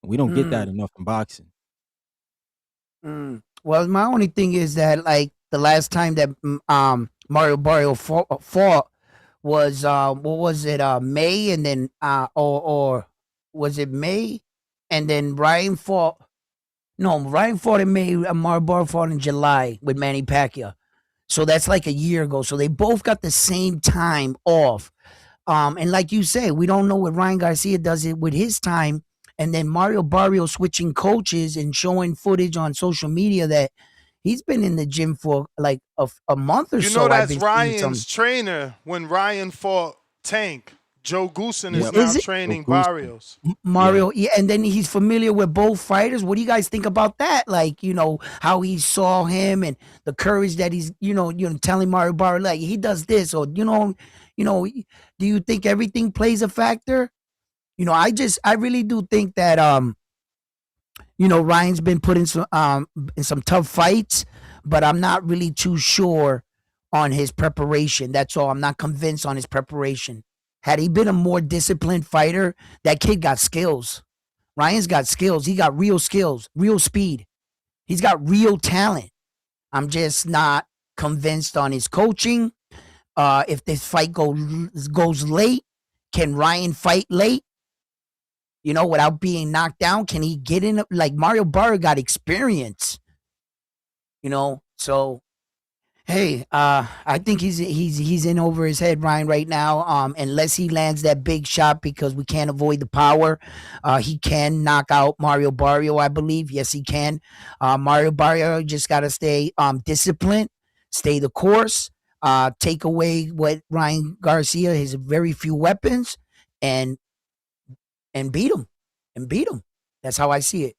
And we don't get that enough in boxing. Well, my only thing is that the last time that Mario Barrios fought was what was it, May, and then or was it May, and then Ryan fought. No, Ryan fought in May. Mario Barrios fought in July with Manny Pacquiao. So that's like a year ago. So they both got the same time off. And like you say, we don't know what Ryan Garcia does it with his time. And then Mario Barrios switching coaches and showing footage on social media that he's been in the gym for like a month or so. That's Ryan's trainer when Ryan fought Tank. Joe Goosen is now training Barrios. Mario, and then he's familiar with both fighters. What do you guys think about that? Like, how he saw him and the courage that he's, telling Mario Barrios, like, he does this, or, do you think everything plays a factor? I really do think that, Ryan's been put in some tough fights, but I'm not really too sure on his preparation. That's all. I'm not convinced on his preparation. Had he been a more disciplined fighter, that kid got skills. Ryan's got skills. He got real skills, real speed. He's got real talent. I'm just not convinced on his coaching. If this fight goes late, can Ryan fight late? Without being knocked down, can he get in? Like, Mario Barrios got experience. So hey, I think he's in over his head, Ryan, right now. Unless he lands that big shot because we can't avoid the power, he can knock out Mario Barrio, I believe. Yes, he can. Mario Barrio just got to stay disciplined, stay the course, take away what Ryan Garcia his very few weapons, and beat him, That's how I see it.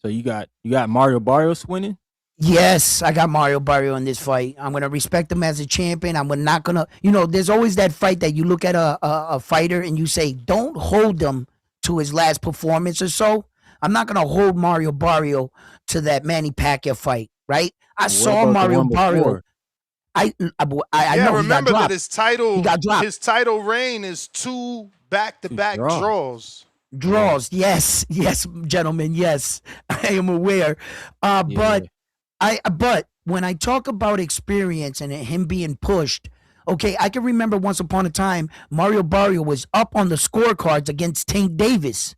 So you got Mario Barrios winning? Yes, I got Mario Barrio in this fight. I'm gonna respect him as a champion. I'm not gonna, there's always that fight that you look at a fighter and you say, don't hold him to his last performance or so. I'm not gonna hold Mario Barrio to that Manny Pacquiao fight, right? I saw Mario Barrio. I know remember he got that his title, He got dropped. his title reign is 2 back-to-back draws. Draws, yes, gentlemen, yes, I am aware. But when I talk about experience and him being pushed, okay, I can remember once upon a time Mario Barrio was up on the scorecards against Tank Davis.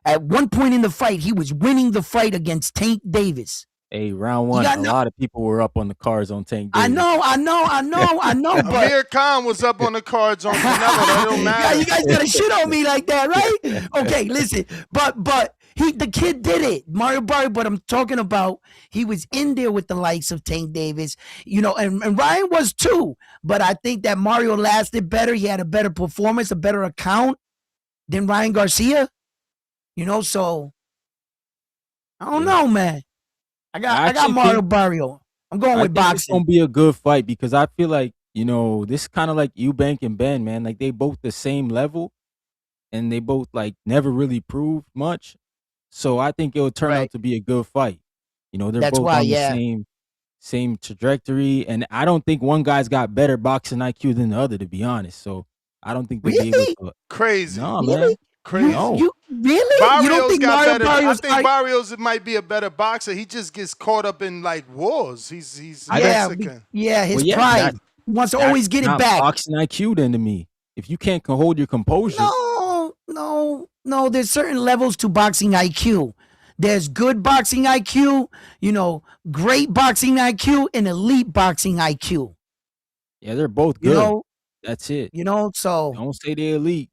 At one point in the fight, he was winning the fight against Tank Davis. Hey, round one, a lot of people were up on the cards on Tank Davis. I know. But Amir Khan was up on the cards on Canelo. That don't matter. Yeah, you guys gotta shit on me like that, right? Okay, listen, but the kid did it, Mario Barrio. But I'm talking about he was in there with the likes of Tank Davis, and Ryan was too. But I think that Mario lasted better. He had a better performance, a better account than Ryan Garcia. So I don't know, man. I got Mario Barrio. I'm going with boxing. It's gonna be a good fight because I feel like this is kind of like Eubank and Ben, man. Like they both the same level, and they both like never really proved much. So I think it'll turn out to be a good fight. They're That's both why, on the same trajectory, and I don't think one guy's got better boxing IQ than the other, to be honest. So I don't think they'll be able to. Crazy. No, man. Crazy. You really? Barrios You don't think got Mario better. Barrios? I think Barrios might be a better boxer. He just gets caught up in like wars. He's Mexican. His pride. He wants to always get it back. Boxing IQ then to me. If you can't hold your composure. No. There's certain levels to boxing IQ. There's good boxing IQ, great boxing IQ, and elite boxing IQ. Yeah, they're both good. That's it. So don't say they're elite.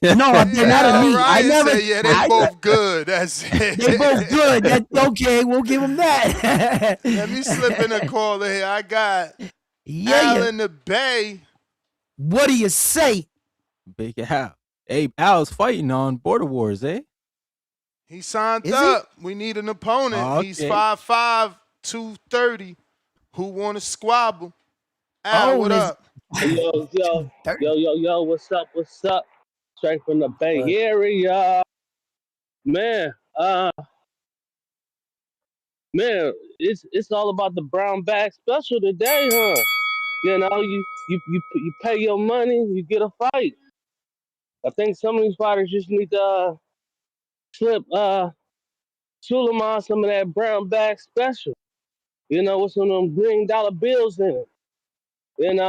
No, they're not elite. I never. They're both good. That's it. They're both good. Okay, we'll give them that. Let me slip in a call here. I got Al in the Bay. What do you say? Big Al. Hey, Al's fighting on Border Wars, eh? He signed up. We need an opponent. Okay. He's 5'5", 230. Who want to squabble? Al, what up? Yo, what's up? Straight from the Bay Area. Man, it's all about the brown bag special today, huh? You pay your money, you get a fight. I think some of these fighters just need to slip Suleiman some of that brown bag special. With some of them green dollar bills in it.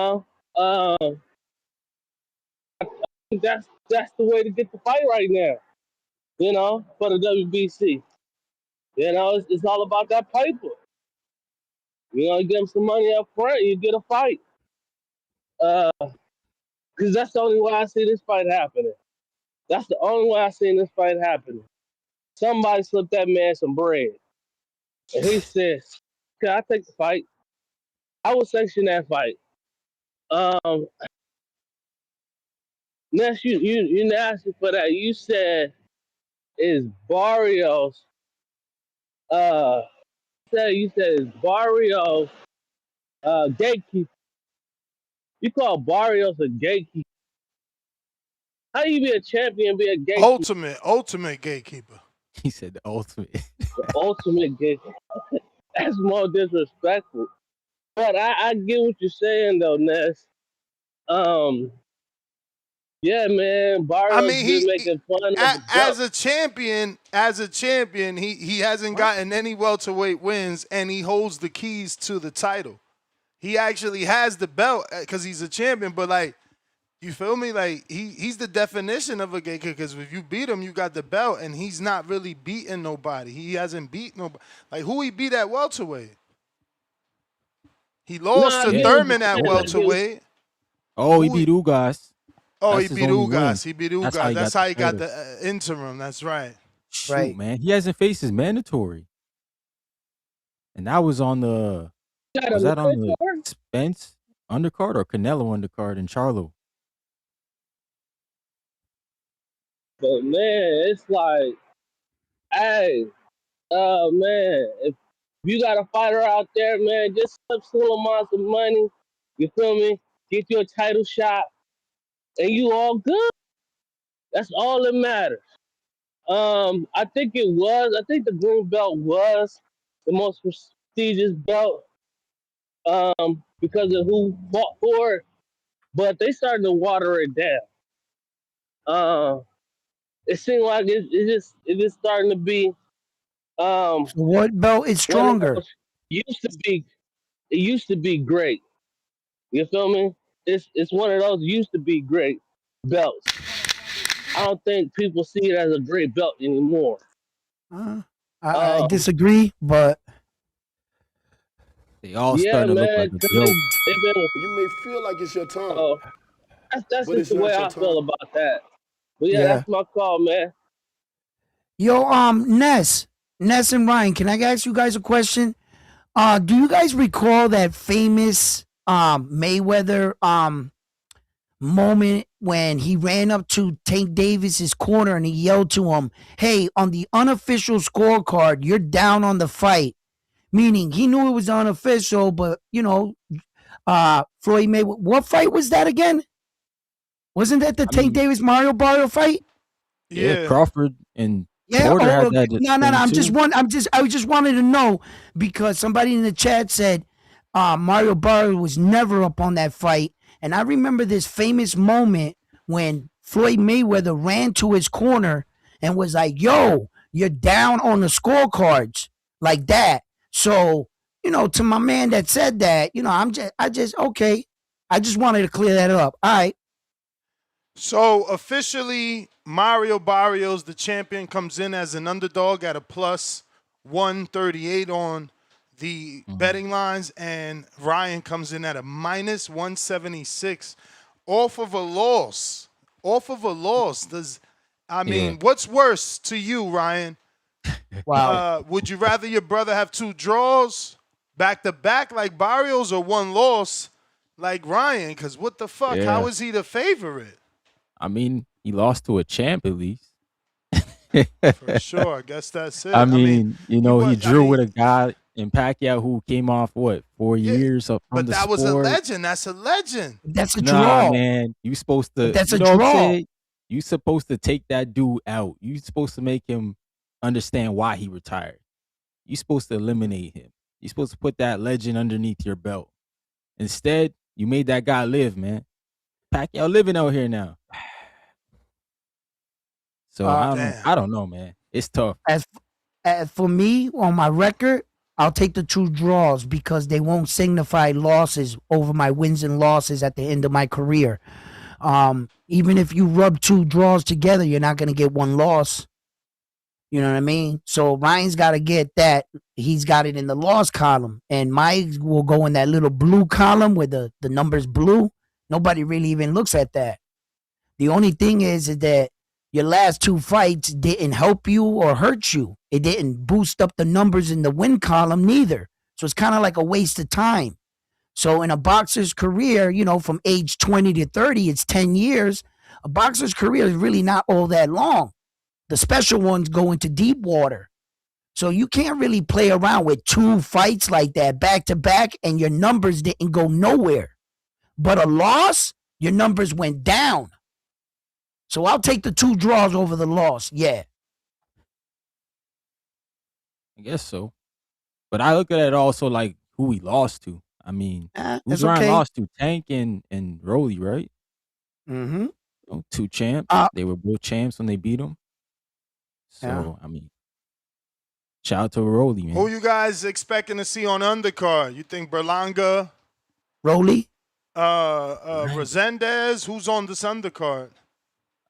That's the way to get the fight right now. For the WBC. It's all about that paper. You get them some money up front, you get a fight. Because that's the only way I see this fight happening. That's the only way I seen this fight happening. Somebody slipped that man some bread. And he says, "Can I take the fight?" I will sanction that fight. Next, you asked me for that. You said, "Is Barrios?" You said is Barrios gatekeeper? You call Barrios a gatekeeper? How you be a champion and be a gatekeeper? Ultimate gatekeeper. He said the ultimate. The ultimate gatekeeper. That's more disrespectful. But I get what you're saying though, Ness. Yeah, man. Barrios been making fun of as a champion, he hasn't gotten any welterweight wins, and he holds the keys to the title. He actually has the belt because he's a champion, but like You feel me? Like he's the definition of a gay kid because if you beat him, you got the belt, and he's not really beating nobody. He hasn't beat nobody. Like who he beat at welterweight? He lost Nah, I to get Yeah. what you're Thurman at saying. Like, welterweight. Oh, he Who? beat Ugas. Oh, he That's his beat only win. Ugas. He beat That's how Ugas. he That's got how the he got title. the interim. That's right. Shoot, Right. man. He hasn't faced his mandatory. And that was on the got was a that on the mentor? Spence undercard or Canelo undercard in Charlo? But man, it's like, hey, man, if you got a fighter out there, man, just slip Suleiman some money. You feel me? Get you a title shot, and you all good. That's all that matters. I think it was. I think the green belt was the most prestigious belt. Because of who fought for it, but they started to water it down. It seemed like it's just starting to be So what belt is one of stronger? those used to be. It used to be great. You feel me? It's one of those used to be great belts. I don't think people see it as a great belt anymore. I Um, disagree, but They all yeah, starting to look man, like a because joke. they've been. You may feel like it's your time, Uh, that's but just it's the way not your I feel time. about that. But yeah, yeah. that's my call, man. Yo, Ness and Ryan, can I ask you guys a question? Do you guys recall that famous Mayweather moment when he ran up to Tank Davis's corner and he yelled to him, "Hey, on the unofficial scorecard, you're down on the fight." Meaning he knew it was unofficial, but Floyd Mayweather. What fight was that again? Wasn't that the I Tank mean, Davis Mario Barrios fight? yeah, Yeah. Crawford and Yeah. Porter Oh, had okay. that No. thing too. I just wanted to know because somebody in the chat said Mario Barrios was never up on that fight, and I remember this famous moment when Floyd Mayweather ran to his corner and was like, "Yo, you're down on the scorecards," like that. So, to my man that said that, okay. I just wanted to clear that up. All right. So officially, Mario Barrios, the champion, comes in as an underdog at a plus 138 on the betting lines, and Ryan comes in at a minus 176 off of a loss. Off of a loss. Yeah. What's worse to you, Ryan? Wow. Would you rather your brother have two draws back to back like Barrios or one loss like Ryan? Because what the fuck? How Yeah. is he the favorite? I mean, he lost to a champ at least. For sure. I guess that's it. I mean, he drew with mean, a guy in Pacquiao who came off 4 years up from but the that was a sport. legend. That's a legend. That's a Nah, draw. man, you supposed to. But that's you a know what I'm draw. saying? You supposed to take that dude out. You supposed to make him understand why he retired. You supposed to eliminate him. You supposed to put that legend underneath your belt. Instead, you made that guy live, man. Pacquiao living out here now. So I don't know, man. It's tough. As for me, on my record, I'll take the two draws because they won't signify losses over my wins and losses at the end of my career. Even if you rub two draws together, you're not going to get one loss. You know what I mean? So Ryan's got to get that. He's got it in the loss column, and Mike will go in that little blue column where the number's blue. Nobody really even looks at that. The only thing is that your last two fights didn't help you or hurt you. It didn't boost up the numbers in the win column neither. So it's kind of like a waste of time. So in a boxer's career, from age 20 to 30, it's 10 years. A boxer's career is really not all that long. The special ones go into deep water. So you can't really play around with two fights like that back to back and your numbers didn't go nowhere. But a loss, your numbers went down. So I'll take the two draws over the loss. Yeah. I guess so. But I look at it also like who he lost to. I mean, who's that's Ryan okay. lost to? Tank and Rolly, right? Mm-hmm. Two champs. They were both champs when they beat him. So, I mean, shout out to Rolly, man. Who you guys expecting to see on undercard? You think Berlanga? Rolly? Resendez, who's on this undercard?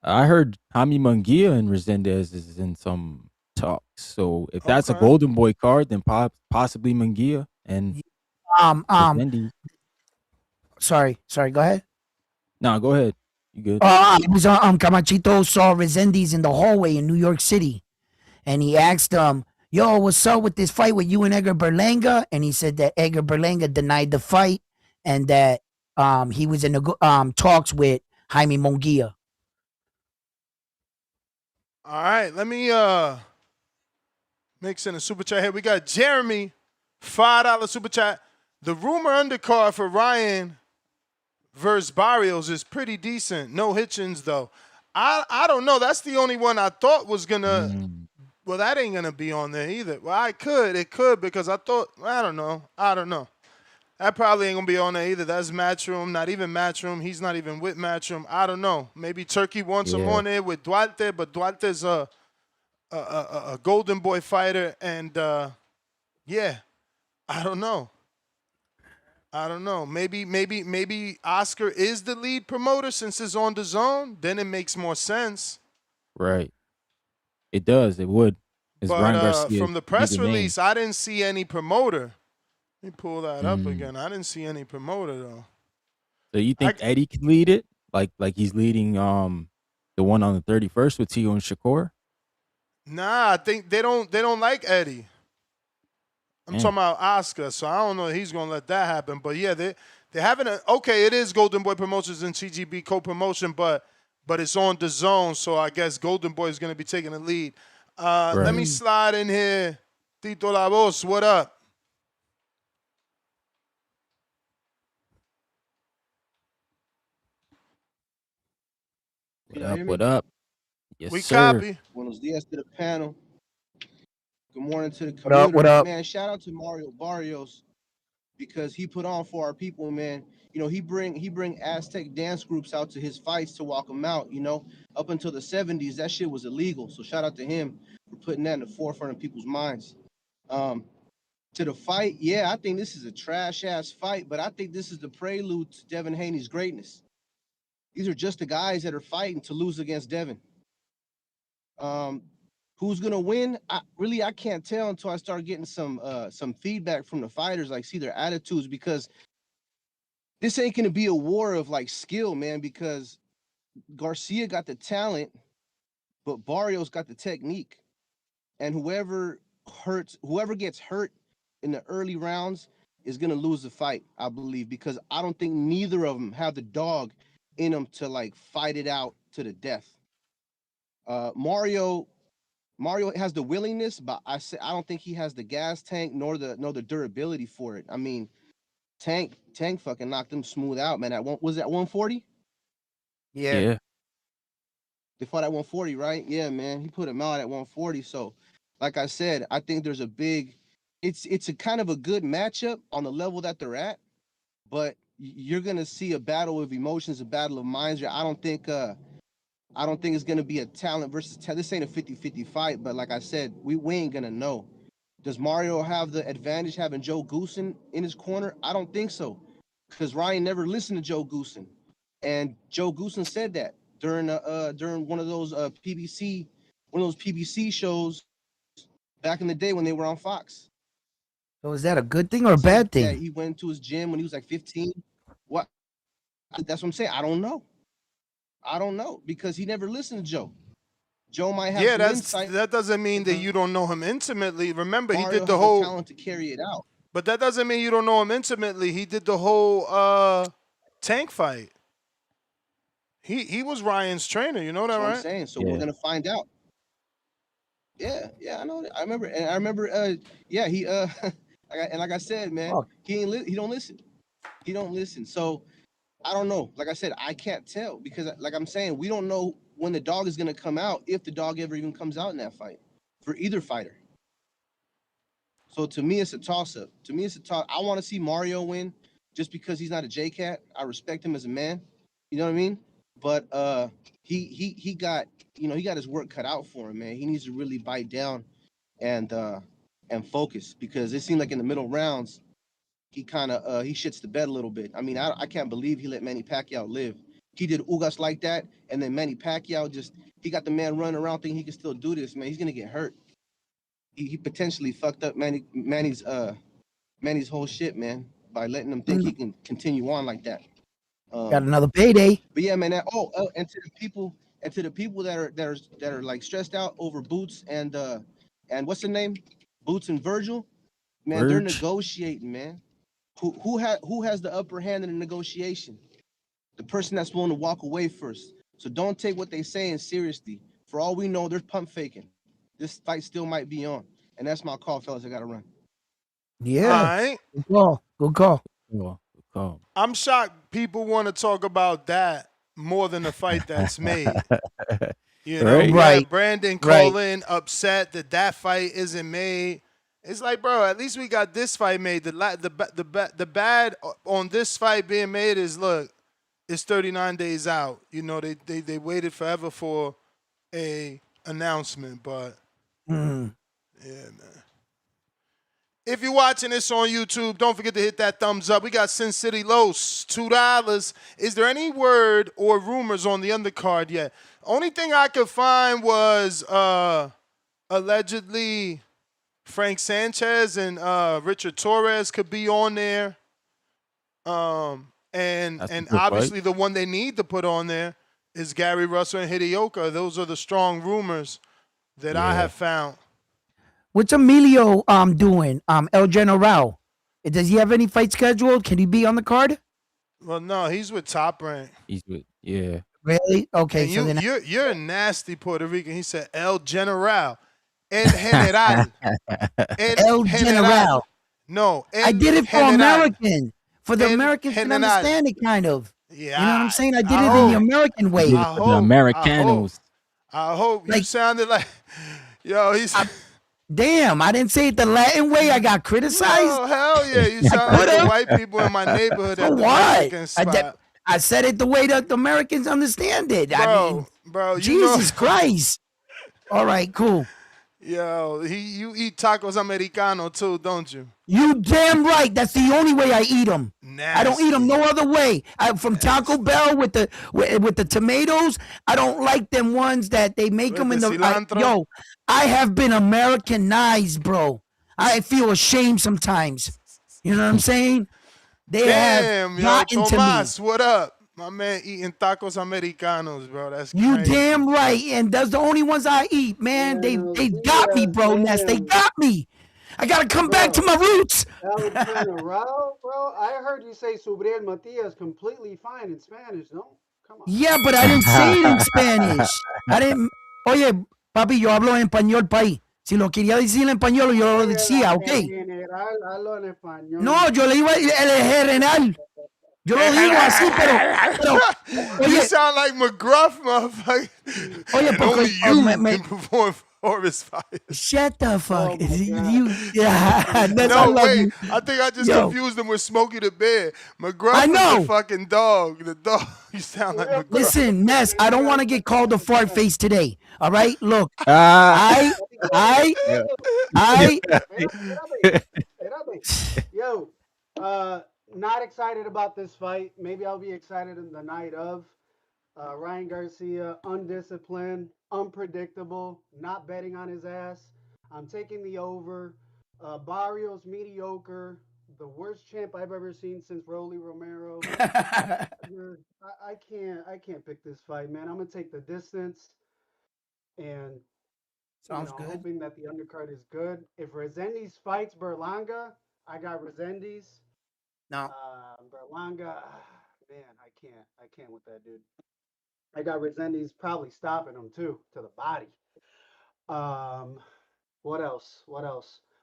I heard Jaime Munguia and Resendez is in some talks. So if that's a Okay. Golden Boy card, then possibly Munguia and Resendez. Sorry, go ahead. No, go ahead. You good? It was Camachito saw Resendiz in the hallway in New York City, and he asked him, "Yo, what's up with this fight with you and Edgar Berlanga?" And he said that Edgar Berlanga denied the fight, and that he was in the talks with Jaime Munguia. All right, let me mix in a super chat here. We got Jeremy, $5 super chat. The rumor undercard for Ryan versus Barrios is pretty decent. No Hitchens though. I don't know. That's the only one I thought was gonna. Well, that ain't gonna be on there either. Well, it could because I thought. I don't know. That probably ain't gonna be on there either. That's Matchroom, not even Matchroom. He's not even with Matchroom. I don't know. Maybe Turkey wants him on there with Duarte, but Duarte's a Golden Boy fighter, and yeah, I don't know. Maybe Oscar is the lead promoter since it's on DAZN. Then it makes more sense. Right. It does. It would. It's Ryan But Garcia. from the press release, I didn't see any promoter. Let me pull that up again. I didn't see any promoter though. So you think Eddie could lead it, like he's leading the one on the 31st with Tio and Shakur? Nah, I think they don't like Eddie. I'm talking about Oscar, so I don't know if he's gonna let that happen. But yeah, they having okay. It is Golden Boy Promotions and TGB co-promotion, but it's on DAZN, so I guess Golden Boy is gonna be taking the lead. Let me slide in here, Tito La Voz. What up? What up? Yes, we sir. Copy. Buenos dias to the panel. Good morning to the community. What up? Man, shout out to Mario Barrios because he put on for our people, man. You know, he bring Aztec dance groups out to his fights to walk them out, you know. Up until the 70s, that shit was illegal. So shout out to him for putting that in the forefront of people's minds. To the fight, yeah, I think this is a trash-ass fight, but I think this is the prelude to Devin Haney's greatness. These are just the guys that are fighting to lose against Devin. Who's gonna win? I can't tell until I start getting some feedback from the fighters, like see their attitudes, because this ain't gonna be a war of like skill, man, because Garcia got the talent, but Barrios got the technique. And whoever gets hurt in the early rounds is gonna lose the fight, I believe, because I don't think neither of them have the dog in them to like fight it out to the death. Mario has the willingness, but I don't think he has the gas tank nor the durability for it. I mean, Tank fucking knocked him smooth out, man. Was that 140? Yeah. They fought at 140, right? Yeah, man. He put him out at 140. So, like I said, I think there's it's a kind of a good matchup on the level that they're at, but you're gonna see a battle of emotions, a battle of minds. I don't think it's going to be a talent versus talent. This ain't a 50-50 fight, but like I said, we ain't going to know. Does Mario have the advantage having Joe Goosen in his corner? I don't think so, because Ryan never listened to Joe Goosen. And Joe Goosen said that during one of those PBC shows back in the day when they were on Fox. So is that a good thing or a bad thing? Yeah, he went to his gym when he was like 15. What? That's what I'm saying. I don't know because he never listened to Joe. Joe might have some insight. That doesn't mean that you don't know him intimately. Remember, Mario he did the has whole talent to carry it out. But that doesn't mean you don't know him intimately. He did the whole Tank fight. He was Ryan's trainer. You know that, That's what right? I'm saying. So we're gonna find out. Yeah, I know that. I remember. Yeah, he like I said, man, he don't listen. He don't listen. So I don't know. Like I said, I can't tell because, like I'm saying, we don't know when the dog is gonna come out, if the dog ever even comes out in that fight for either fighter. So to me, it's a toss-up. To me, it's a toss. I want to see Mario win just because he's not a J-Cat. I respect him as a man. You know what I mean? But he got his work cut out for him, man. He needs to really bite down and focus because it seemed like in the middle rounds he kind of he shits the bed a little bit. I mean, I can't believe he let Manny Pacquiao live. He did Ugas like that, and then Manny Pacquiao he got the man running around thinking he can still do this. Man, he's gonna get hurt. He potentially fucked up Manny's whole shit, man, by letting him think he can continue on like that. Got another payday. But yeah, man. And to the people that are like stressed out over Boots and what's the name, Boots and Virgil, man, they're negotiating, man. Who has the upper hand in the negotiation? The person that's willing to walk away first. So don't take what they saying seriously. For all we know, they're pump faking. This fight still might be on, and that's my call, fellas. I gotta run. Yeah. All right. Good call. I'm shocked people want to talk about that more than the fight that's made. You know, right. Brandon calling upset that fight isn't made. It's like, bro, at least we got this fight made. The bad on this fight being made is, look, it's 39 days out. You know, they waited forever for a announcement, but yeah, man. If you're watching this on YouTube, don't forget to hit that thumbs up. We got Sin City Los, $2. Is there any word or rumors on the undercard yet? Only thing I could find was allegedly Frank Sanchez and Richard Torres could be on there. And obviously the one they need to put on there is Gary Russell and Hideo. Those are the strong rumors that I have found. What's Emilio doing? El General. Does he have any fight scheduled? Can he be on the card? Well, no, he's with Top Rank. He's with Really? Okay. And So then you're a nasty Puerto Rican. He said El General. El General. El General. No, I did it for General. American. For the El Americans to General. understand it, kind of. Yeah. You know what I'm saying? I did it in the American way. The Americanos. I hope you sounded like, yo, he's... Damn, I didn't say it the Latin way. I got criticized. Oh, hell yeah. You sound like the white people in my neighborhood at the Mexican spot. I said it the way that the Americans understand it. Bro, Jesus Christ. All right, cool. Yo, you eat tacos Americano too, don't you? You damn right. That's the only way I eat them. Nasty. I don't eat them no other way. From Taco Bell with the tomatoes. I don't like them ones that they make them in the. I have been Americanized, bro. I feel ashamed sometimes. You know what I'm saying? They have gotten Tomas, to me. What up? My man eating tacos Americanos, bro. That's crazy. You damn right. And that's the only ones I eat, man. They got me, bro, Ness. They got me. I got to come back to my roots. Bro, I heard you say Subriel Matias completely fine in Spanish, no? Come on. Yeah, but I didn't say it in Spanish. I didn't. Oye, papi, yo hablo en español, país. Si lo quería decir en español, yo lo decía, ok. Hablo en español. No, yo le iba el general. Yo lo digo así, pero oye, you sound like McGruff, motherfucker. Oye, and only you can perform forest fire. Shut the fuck. No, wait. I think I just confused him with Smokey the Bear. McGruff is the fucking dog. The dog. You sound like McGruff. Listen, Ness, I don't want to get called a fart face today. All right? Look, Yo, not excited about this fight. Maybe I'll be excited in the night of. Ryan Garcia, undisciplined, unpredictable, not betting on his ass. I'm taking the over. Barrios, mediocre, the worst champ I've ever seen since Rolly Romero. I can't pick this fight, man. I'm gonna take the distance, and sounds good. Hoping that the undercard is good. If Resendiz fights Berlanga, I got Resendiz. No. Berlanga, man, I can't with that dude. I got Resendiz probably stopping him too, to the body. What else?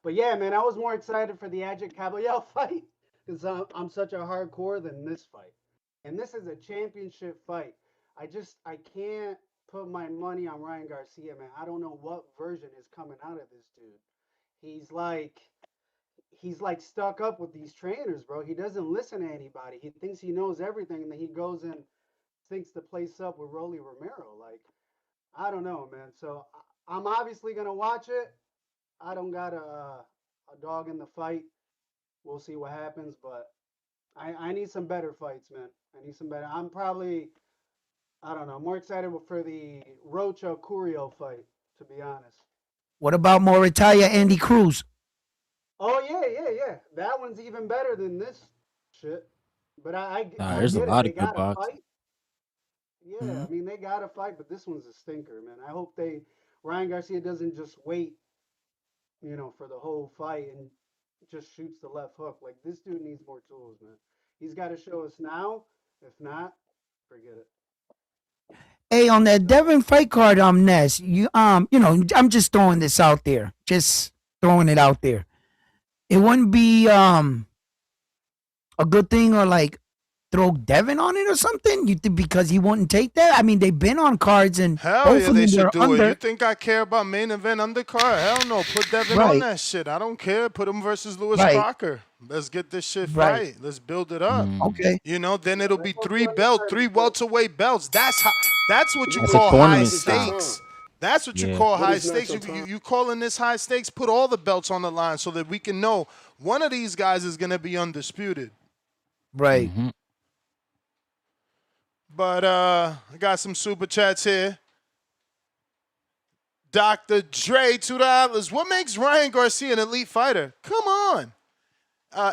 But yeah, man, I was more excited for the Ajit Caballero fight because I'm such a hardcore than this fight. And this is a championship fight. I can't put my money on Ryan Garcia, man. I don't know what version is coming out of this dude. He's like stuck up with these trainers, bro. He doesn't listen to anybody. He thinks he knows everything, and then he goes and thinks the place up with Rolly Romero. Like, I don't know, man. So I'm obviously gonna watch it. I don't got a dog in the fight. We'll see what happens, but I need some better fights, man. I need some better. I'm probably, I don't know, more excited for the Rocha Curio fight, to be honest. What about Moritalia, Andy Cruz? Oh yeah. That one's even better than this shit. But I There's a get it. lot They of good got to boxing. fight. Yeah, I mean they got to fight, but this one's a stinker, man. I hope Ryan Garcia doesn't just wait, for the whole fight and just shoots the left hook. Like this dude needs more tools, man. He's got to show us now. If not, forget it. Hey, on that Devin fight card, Ness, I'm just throwing this out there. Just throwing it out there. It wouldn't be a good thing or like throw Devin on it or something? Because he wouldn't take that? I mean, they've been on cards and Hell both yeah, of they them should were do under. it. You think I care about main event undercard? Hell no. Put Devin on that shit. I don't care. Put him versus Lewis Crocker. Let's get this shit right. Let's build it up. Okay. Then it'll be three welterweight belts. That's what you That's call a high tournament stakes. style. That's what you Yeah. call But high it's not stakes. your time. You calling this high stakes? Put all the belts on the line so that we can know one of these guys is going to be undisputed. Right. But I got some super chats here. Dr. Dre, $2. What makes Ryan Garcia an elite fighter? Come on.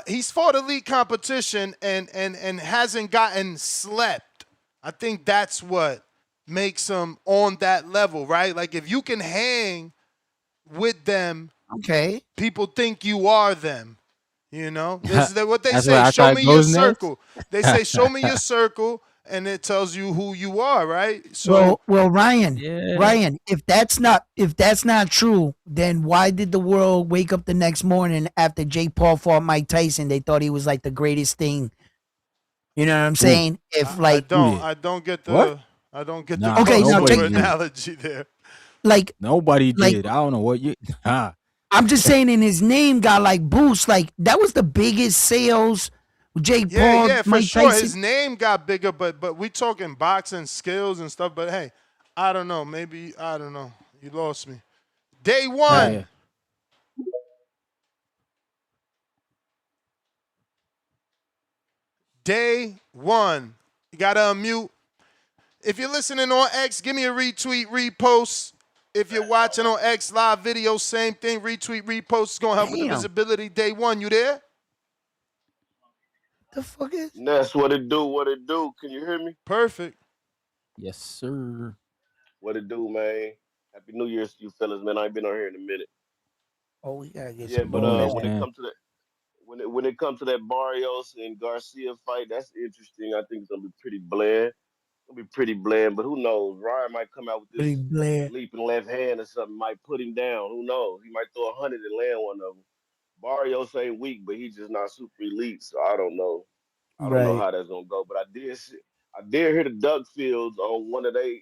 He's fought elite competition and hasn't gotten slept. I think that's what makes him on that level, right? Like if you can hang with them, people think you are them. This is what they That's say. what I Show thought me your goes next. circle. They say, show me your circle, and it tells you who you are, right? So, Well, Ryan, if that's not true, then why did the world wake up the next morning after Jake Paul fought Mike Tyson? They thought he was like the greatest thing. You know what I'm saying? I don't get the nobody did. analogy there. Like Nobody did. I don't know what you. I'm just saying, in his name got like boost. Like that was the biggest sales. Jake Paul, Yeah, for Mike sure. Tyson. His name got bigger, but we talking boxing skills and stuff. But hey, I don't know. Maybe I don't know. You lost me. Day one. Day one. You gotta unmute. If you're listening on X, give me a retweet, repost. If you're watching on X live video, same thing. Retweet, repost. It's gonna help with the visibility. Day one. You there? The fuck is? That's what it do. What it do? Can you hear me? Perfect. Yes, sir. What it do, man? Happy New Year's to you fellas, man. I ain't been on here in a minute. Oh, we gotta get Yeah, but when it comes to that, when it comes to that Barrios and Garcia fight, that's interesting. I think it's gonna be pretty bland. It'll be pretty bland, but who knows? Ryan might come out with this leaping left hand or something. Might put him down. Who knows? He might throw 100 and land one of them. Barrios ain't weak, but he's just not super elite, so I don't know. I don't know how that's gonna go, but I did hear the Duckfields on one of their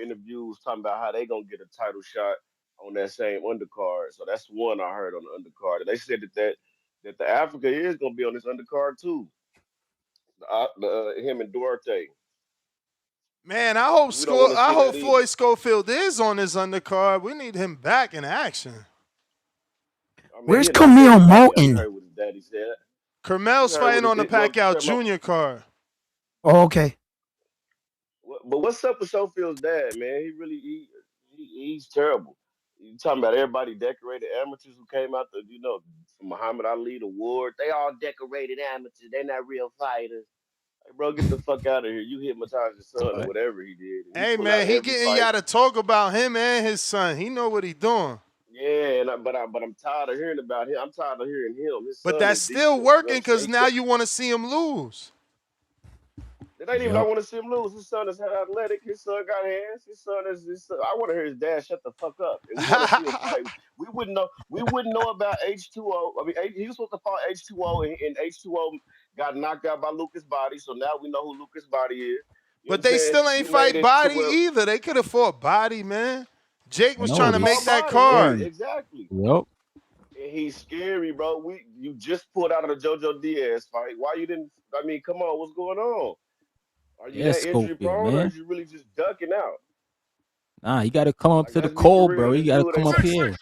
interviews talking about how they gonna get a title shot on that same undercard. So that's one I heard on the undercard, and they said that the Africa is gonna be on this undercard too. Him and Duarte. Man, I hope We don't want to see that either. Floyd Schofield is on this undercard. We need him back in action. I mean, Where's he not Camille saying nobody else. Moulton? You heard what his daddy said. Carmel's You heard fighting what on the his dad- Pacquiao Carmel- Jr. card. Oh, okay. But what's up with Schofield's dad, man? He's terrible. You talking about everybody decorated amateurs who came out from Muhammad Ali award. They all decorated amateurs. They're not real fighters. Hey, bro, get the fuck out of here. You hypnotized your son or whatever he did. Hey, man, he getting y'all to talk about him and his son. He know what he doing. Yeah, but I'm tired of hearing about him. I'm tired of hearing him. His But son that's is still decent, working you know because what I'm now saying? you want to see him lose. It ain't even I want to see him lose. His son is athletic. His son got hands. I want to hear his dad shut the fuck up. And we want to see him fight. We wouldn't know about H2O. I mean, he was supposed to fight H2O, and H2O got knocked out by Lucas Body. So now we know who Lucas Body is. You know But what I'm they saying? still ain't We fight made it to Body where- either. They could have fought Body, man. Jake was No, trying to they make that Body, card. yeah, exactly. Yep. And he's scary, bro. You just pulled out of the JoJo Diaz fight. Why you didn't? I mean, come on, what's going on? Are you Yeah, that injury Schofield, prone, or man. is you really just ducking out? Nah, you got to come up Like, to the let's be for cold, real. bro. This You got to dude come ain't up here.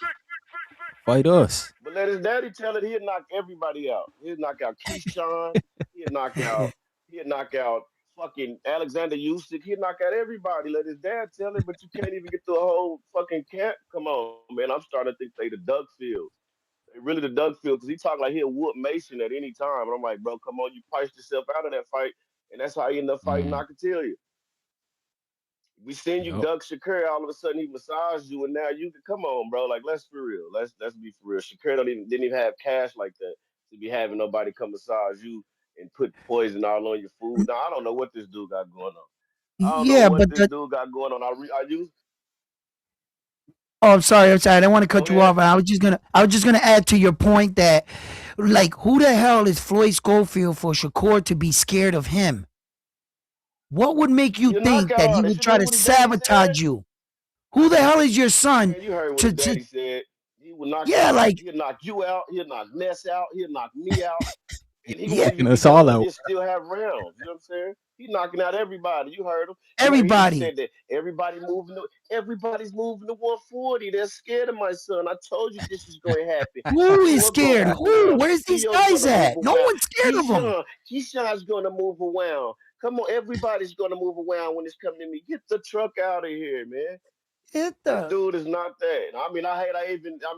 Fight us. But let his daddy tell it. He'd knock everybody out. He'd knock out Keyshawn. He'd knock out. He'd knock out fucking Alexander Usyk. He'd knock out everybody. Let his dad tell it, but you can't even get through a whole fucking camp. Come on, man. I'm starting to think they the Doug Fields. They really the Doug Fields because he talk like he'll whoop Mason at any time. And I'm like, bro, come on, you priced yourself out of that fight, and that's how you end up fighting Nakatilia. We seen you Yep. Doug Shakur, all of a sudden he massaged you, and now you can come on, bro. Like, let's be real. Let's be for real. Shakur didn't even have cash like that to be having nobody come massage you and put poison all on your food. Now I don't know what this dude got going on. I don't know Yeah, what but this dude got going on. I use. oh, I'm sorry. I didn't want to Go cut you ahead. off. I was just gonna add to your point that, like, who the hell is Floyd Schofield for Shakur to be scared of him? What would make you He a think knockout that he artist. would You try didn't to what his daddy said? sabotage you? Who the hell is your son Man, you heard what his to daddy said. He will knock. yeah, like, He'll knock you out. He'll knock Ness out. He'll knock me out. And he won't yeah, even Knocking be us done all with it. out. He'll still have rounds. You know what I'm saying? He's knocking out everybody. You heard him. He everybody. said that everybody's moving to 140. They're scared of my son. I told you this was going to happen. Who is Shakur gonna scared? move Who? around. Where's these Theo's guys gonna move at? No around. one's scared of them. Keyshawn's gonna move around. Come on, everybody's gonna move around when it's coming to me. Get the truck out of here, man. Hit This the dude is not that. I mean, I'm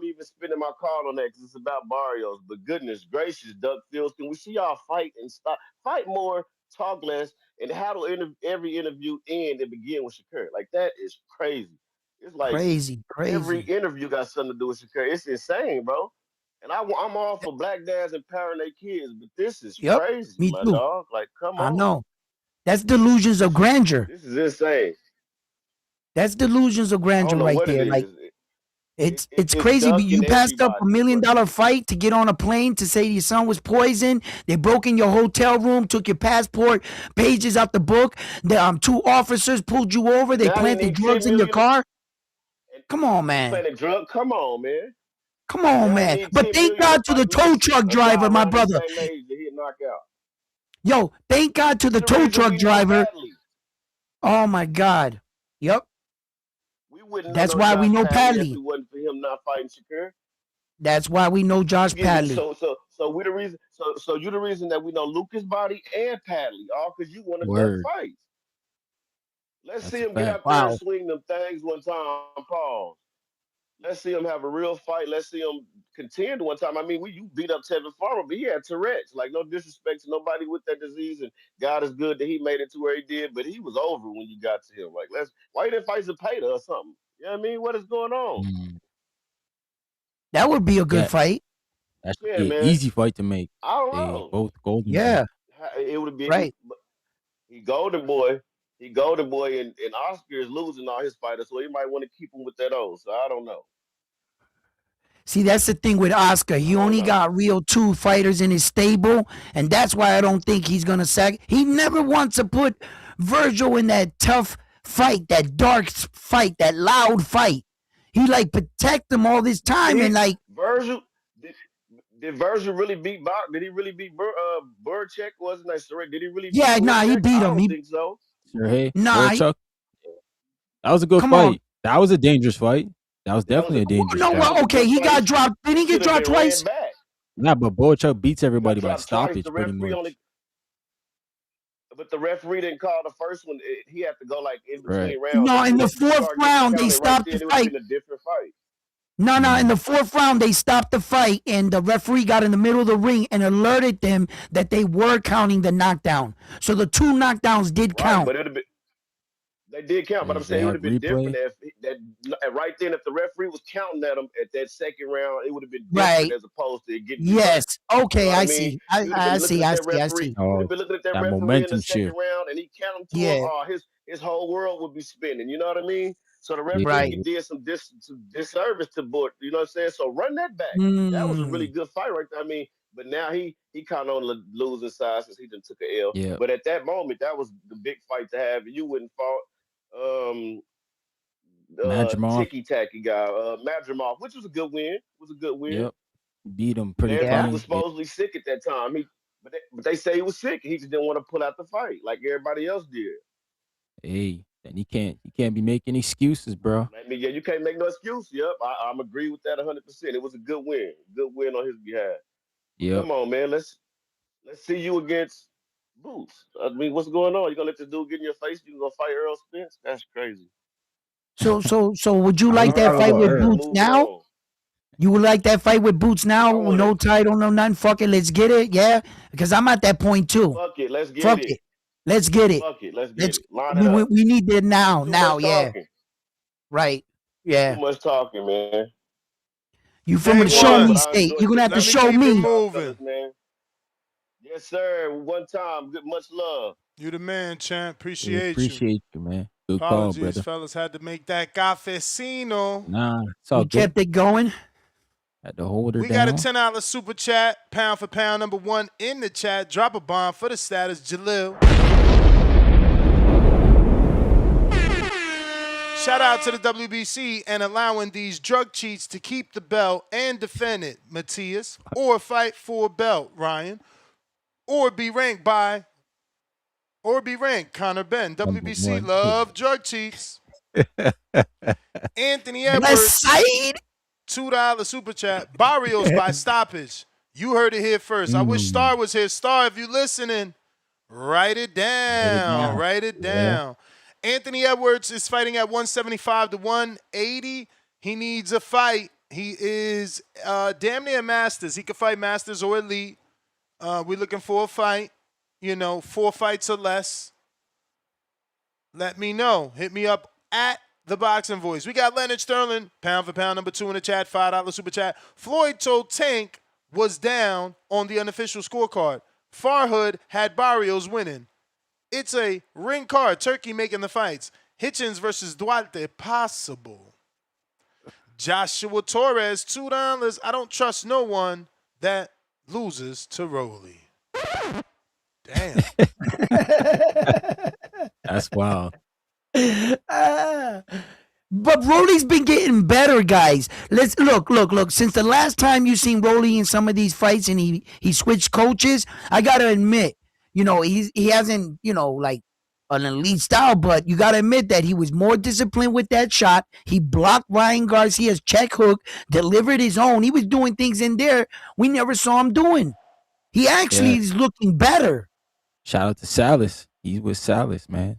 even spinning my card on that because it's about Barrios. But goodness gracious, Doug Fields, can we see y'all fight and stop? Fight more, talk less, and how do every interview end and begin with Shakur? Like, that is crazy. It's like crazy, every crazy. interview got something to do with Shakur. It's insane, bro. And I'm all for black dads empowering their kids, but this is Yep, crazy, me my too. dog. Like, come I on. know. That's delusions of grandeur. This is insane. That's delusions of I grandeur don't know right what it there. Like, is. it's It's crazy. But ducking you passed up everybody. $1 million fight to get on a plane to say your son was poisoned. They broke in your hotel room, took your passport pages out the book. The 2 officers pulled you over. And They now he planted need 10 drugs in your million. car. And Come on, he man. planted drug. Come on, man. Come on, Now he man. need But 10 thank million to God to the fight tow Mitch, truck a guy driver, my around his brother. same age that he'd knock out. Yo, thank God to He the the tow reason truck we know driver. Padley. Oh my God. Yep. We wouldn't know That's no why we Josh know Padley if Padley. it wasn't for him not fighting Shakur. That's why we know You Josh get me? Padley. So we the reason. So you the reason that we know Lucas Body and Padley, all because you want to duck Word. fights. Let's That's see a him get fact. out there and Wow. swing them things one time. Pause. Let's see him have a real fight. Let's see him contend one time. I mean, you beat up Tevin Farmer, but he had Tourette's. Like, no disrespect to nobody with that disease, and God is good that he made it to where he did, but he was over when you got to him. Like, why you didn't fight Zepeda or something? You know what I mean? What is going on? That would be a good Yeah, fight. that should Yeah, be an man. easy fight to make. I don't They know. both golden boy. Yeah. It would be Right. he golden boy. He golden boy, and Oscar is losing all his fighters, so he might want to keep him with that old. So I don't know. See, that's the thing with Oscar. He I don't only know. got real 2 fighters in his stable, and that's why I don't think he's gonna sack. He never wants to put Virgil in that tough fight, that dark fight, that loud fight. He like protect him all this time, and like Virgil did Virgil really beat Bach? Did he really beat Burchek? Wasn't that correct? Did he really beat yeah, nah, he Burchek? beat I him. don't think so. Sure, hey, Nah, Chuck. That was a good come on. fight. That was a dangerous fight. That was That was definitely a a dangerous No, fight. well, okay, he got dropped. Didn't he get should have dropped been ran twice? back. Nah, but Boychuk beats He got everybody by dropped twice. stoppage The pretty referee much. but the referee didn't call the first one. He had to go like in Right. between rounds. No, If he in the let you 4th start getting round, they counted right stopped then, the it would have fight. been a different fight. No, in the 4th round, they stopped the fight, and the referee got in the middle of the ring and alerted them that they were counting the knockdown. So the 2 knockdowns did Right, count. but they did count, but I'm If they saying it would have have been different replay, if right then if the referee was counting at him at that second round, it would have been Right. different as opposed to getting you hurt. Yes. Okay, You know what I I mean? see. You would have been looking at that referee. You would oh, have been looking at that that referee in the momentum second shift. round, and he counted to him. Yeah. Oh, his whole world would be spinning. You know what I mean? So the Yeah. referee Right. did some disservice to Bort. You know what I'm saying? So run that back. That was a really good fight right there. I mean, but now he kind of on the losing side since he done took a L. Yeah. But at that moment, that was the big fight to have, and you wouldn't fought Madrimov. ticky tacky guy, Madrimov, which was a good win. Was a good win. Yep. Beat him But pretty everybody clean. was supposedly sick at that time. But they say he was sick. He just didn't want to pull out the fight like everybody else did. Hey, then he can't be making excuses, bro. I mean, yeah, you can't make no excuse. Yep, I'm agree with that 100%. It was a good win on his behalf. Yep. Come on, man, let's see you against Boots. I mean, what's going on? You gonna let this dude get in your face? You gonna fight Earl Spence? That's crazy. So would you I like ain't that talking fight about with Earl. Boots Moving now? on. You would like that fight with Boots now? I want No it. title, no nothing. Fuck it, let's get it. Yeah, because I'm at that point too. Fuck it, let's get Fuck it. it, let's get it. Fuck it, let's get Let's. it. Line it We, up. we need it now. Too Now, much yeah. talking. Right. Too Yeah. much talking, man. You from a Hey, show one. me But I state. enjoyed You're gonna have to Let me show keep it me. moving. fellas, man. Yes, sir. One time. Good, much love. You the man, champ. We Appreciate you. appreciate you, man. Good call, Apologies, brother. fellas. Had to make that cafecino. Nah, it's all We good. kept it going. Had to hold her We got a down. $10 super chat, pound for pound, number 1 in the chat. Drop a bomb for the status, Jalil. Shout out to the WBC and allowing these drug cheats to keep the belt and defend it, Matthias, or fight for a belt, Ryan, or be ranked, Connor Ben. WBC one. love drug cheats. Anthony Bless Edwards, side. $2 super chat. Barrios by stoppage. You heard it here first. I wish Star was here. Star, if you listening, write it down. Write it down. Anthony Edwards is fighting at 175 to 180. He needs a fight. He is damn near Masters. He could fight Masters or Elite. We're looking for a fight. 4 fights or less. Let me know. Hit me up at The Boxing Voice. We got Leonard Sterling, pound for pound, number 2 in the chat, $5 super chat. Floyd told Tank was down on the unofficial scorecard. Farhood had Barrios winning. It's a ring card. Turkey making the fights. Hitchens versus Duarte, possible. Joshua Torres, $2. I don't trust no one that loses to Rolly. Damn. That's wild. But Rolly's been getting better, guys. Let's look. Since the last time you seen Rolly in some of these fights and he switched coaches, I gotta admit, he hasn't, like an elite style, but you gotta admit that he was more disciplined with that shot. He blocked Ryan Garcia's check hook, delivered his own. He was doing things in there we never saw him doing. He actually is looking better. Shout out to Salas. He's with Salas, man.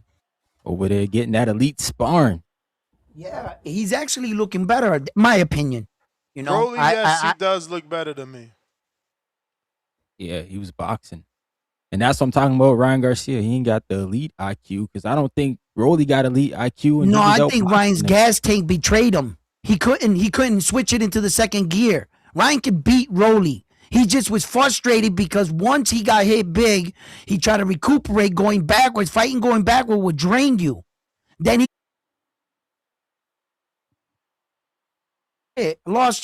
Over there getting that elite sparring. Yeah, he's actually looking better, in my opinion. Rolly, yes, he does look better than me. Yeah, he was boxing. And that's what I'm talking about, Ryan Garcia. He ain't got the elite IQ because I don't think Rolly got elite IQ. No, I think Ryan's gas tank betrayed him. He couldn't switch it into the second gear. Ryan could beat Rolly. He just was frustrated because once he got hit big, he tried to recuperate going backwards. Fighting going backward would drain you. Then he lost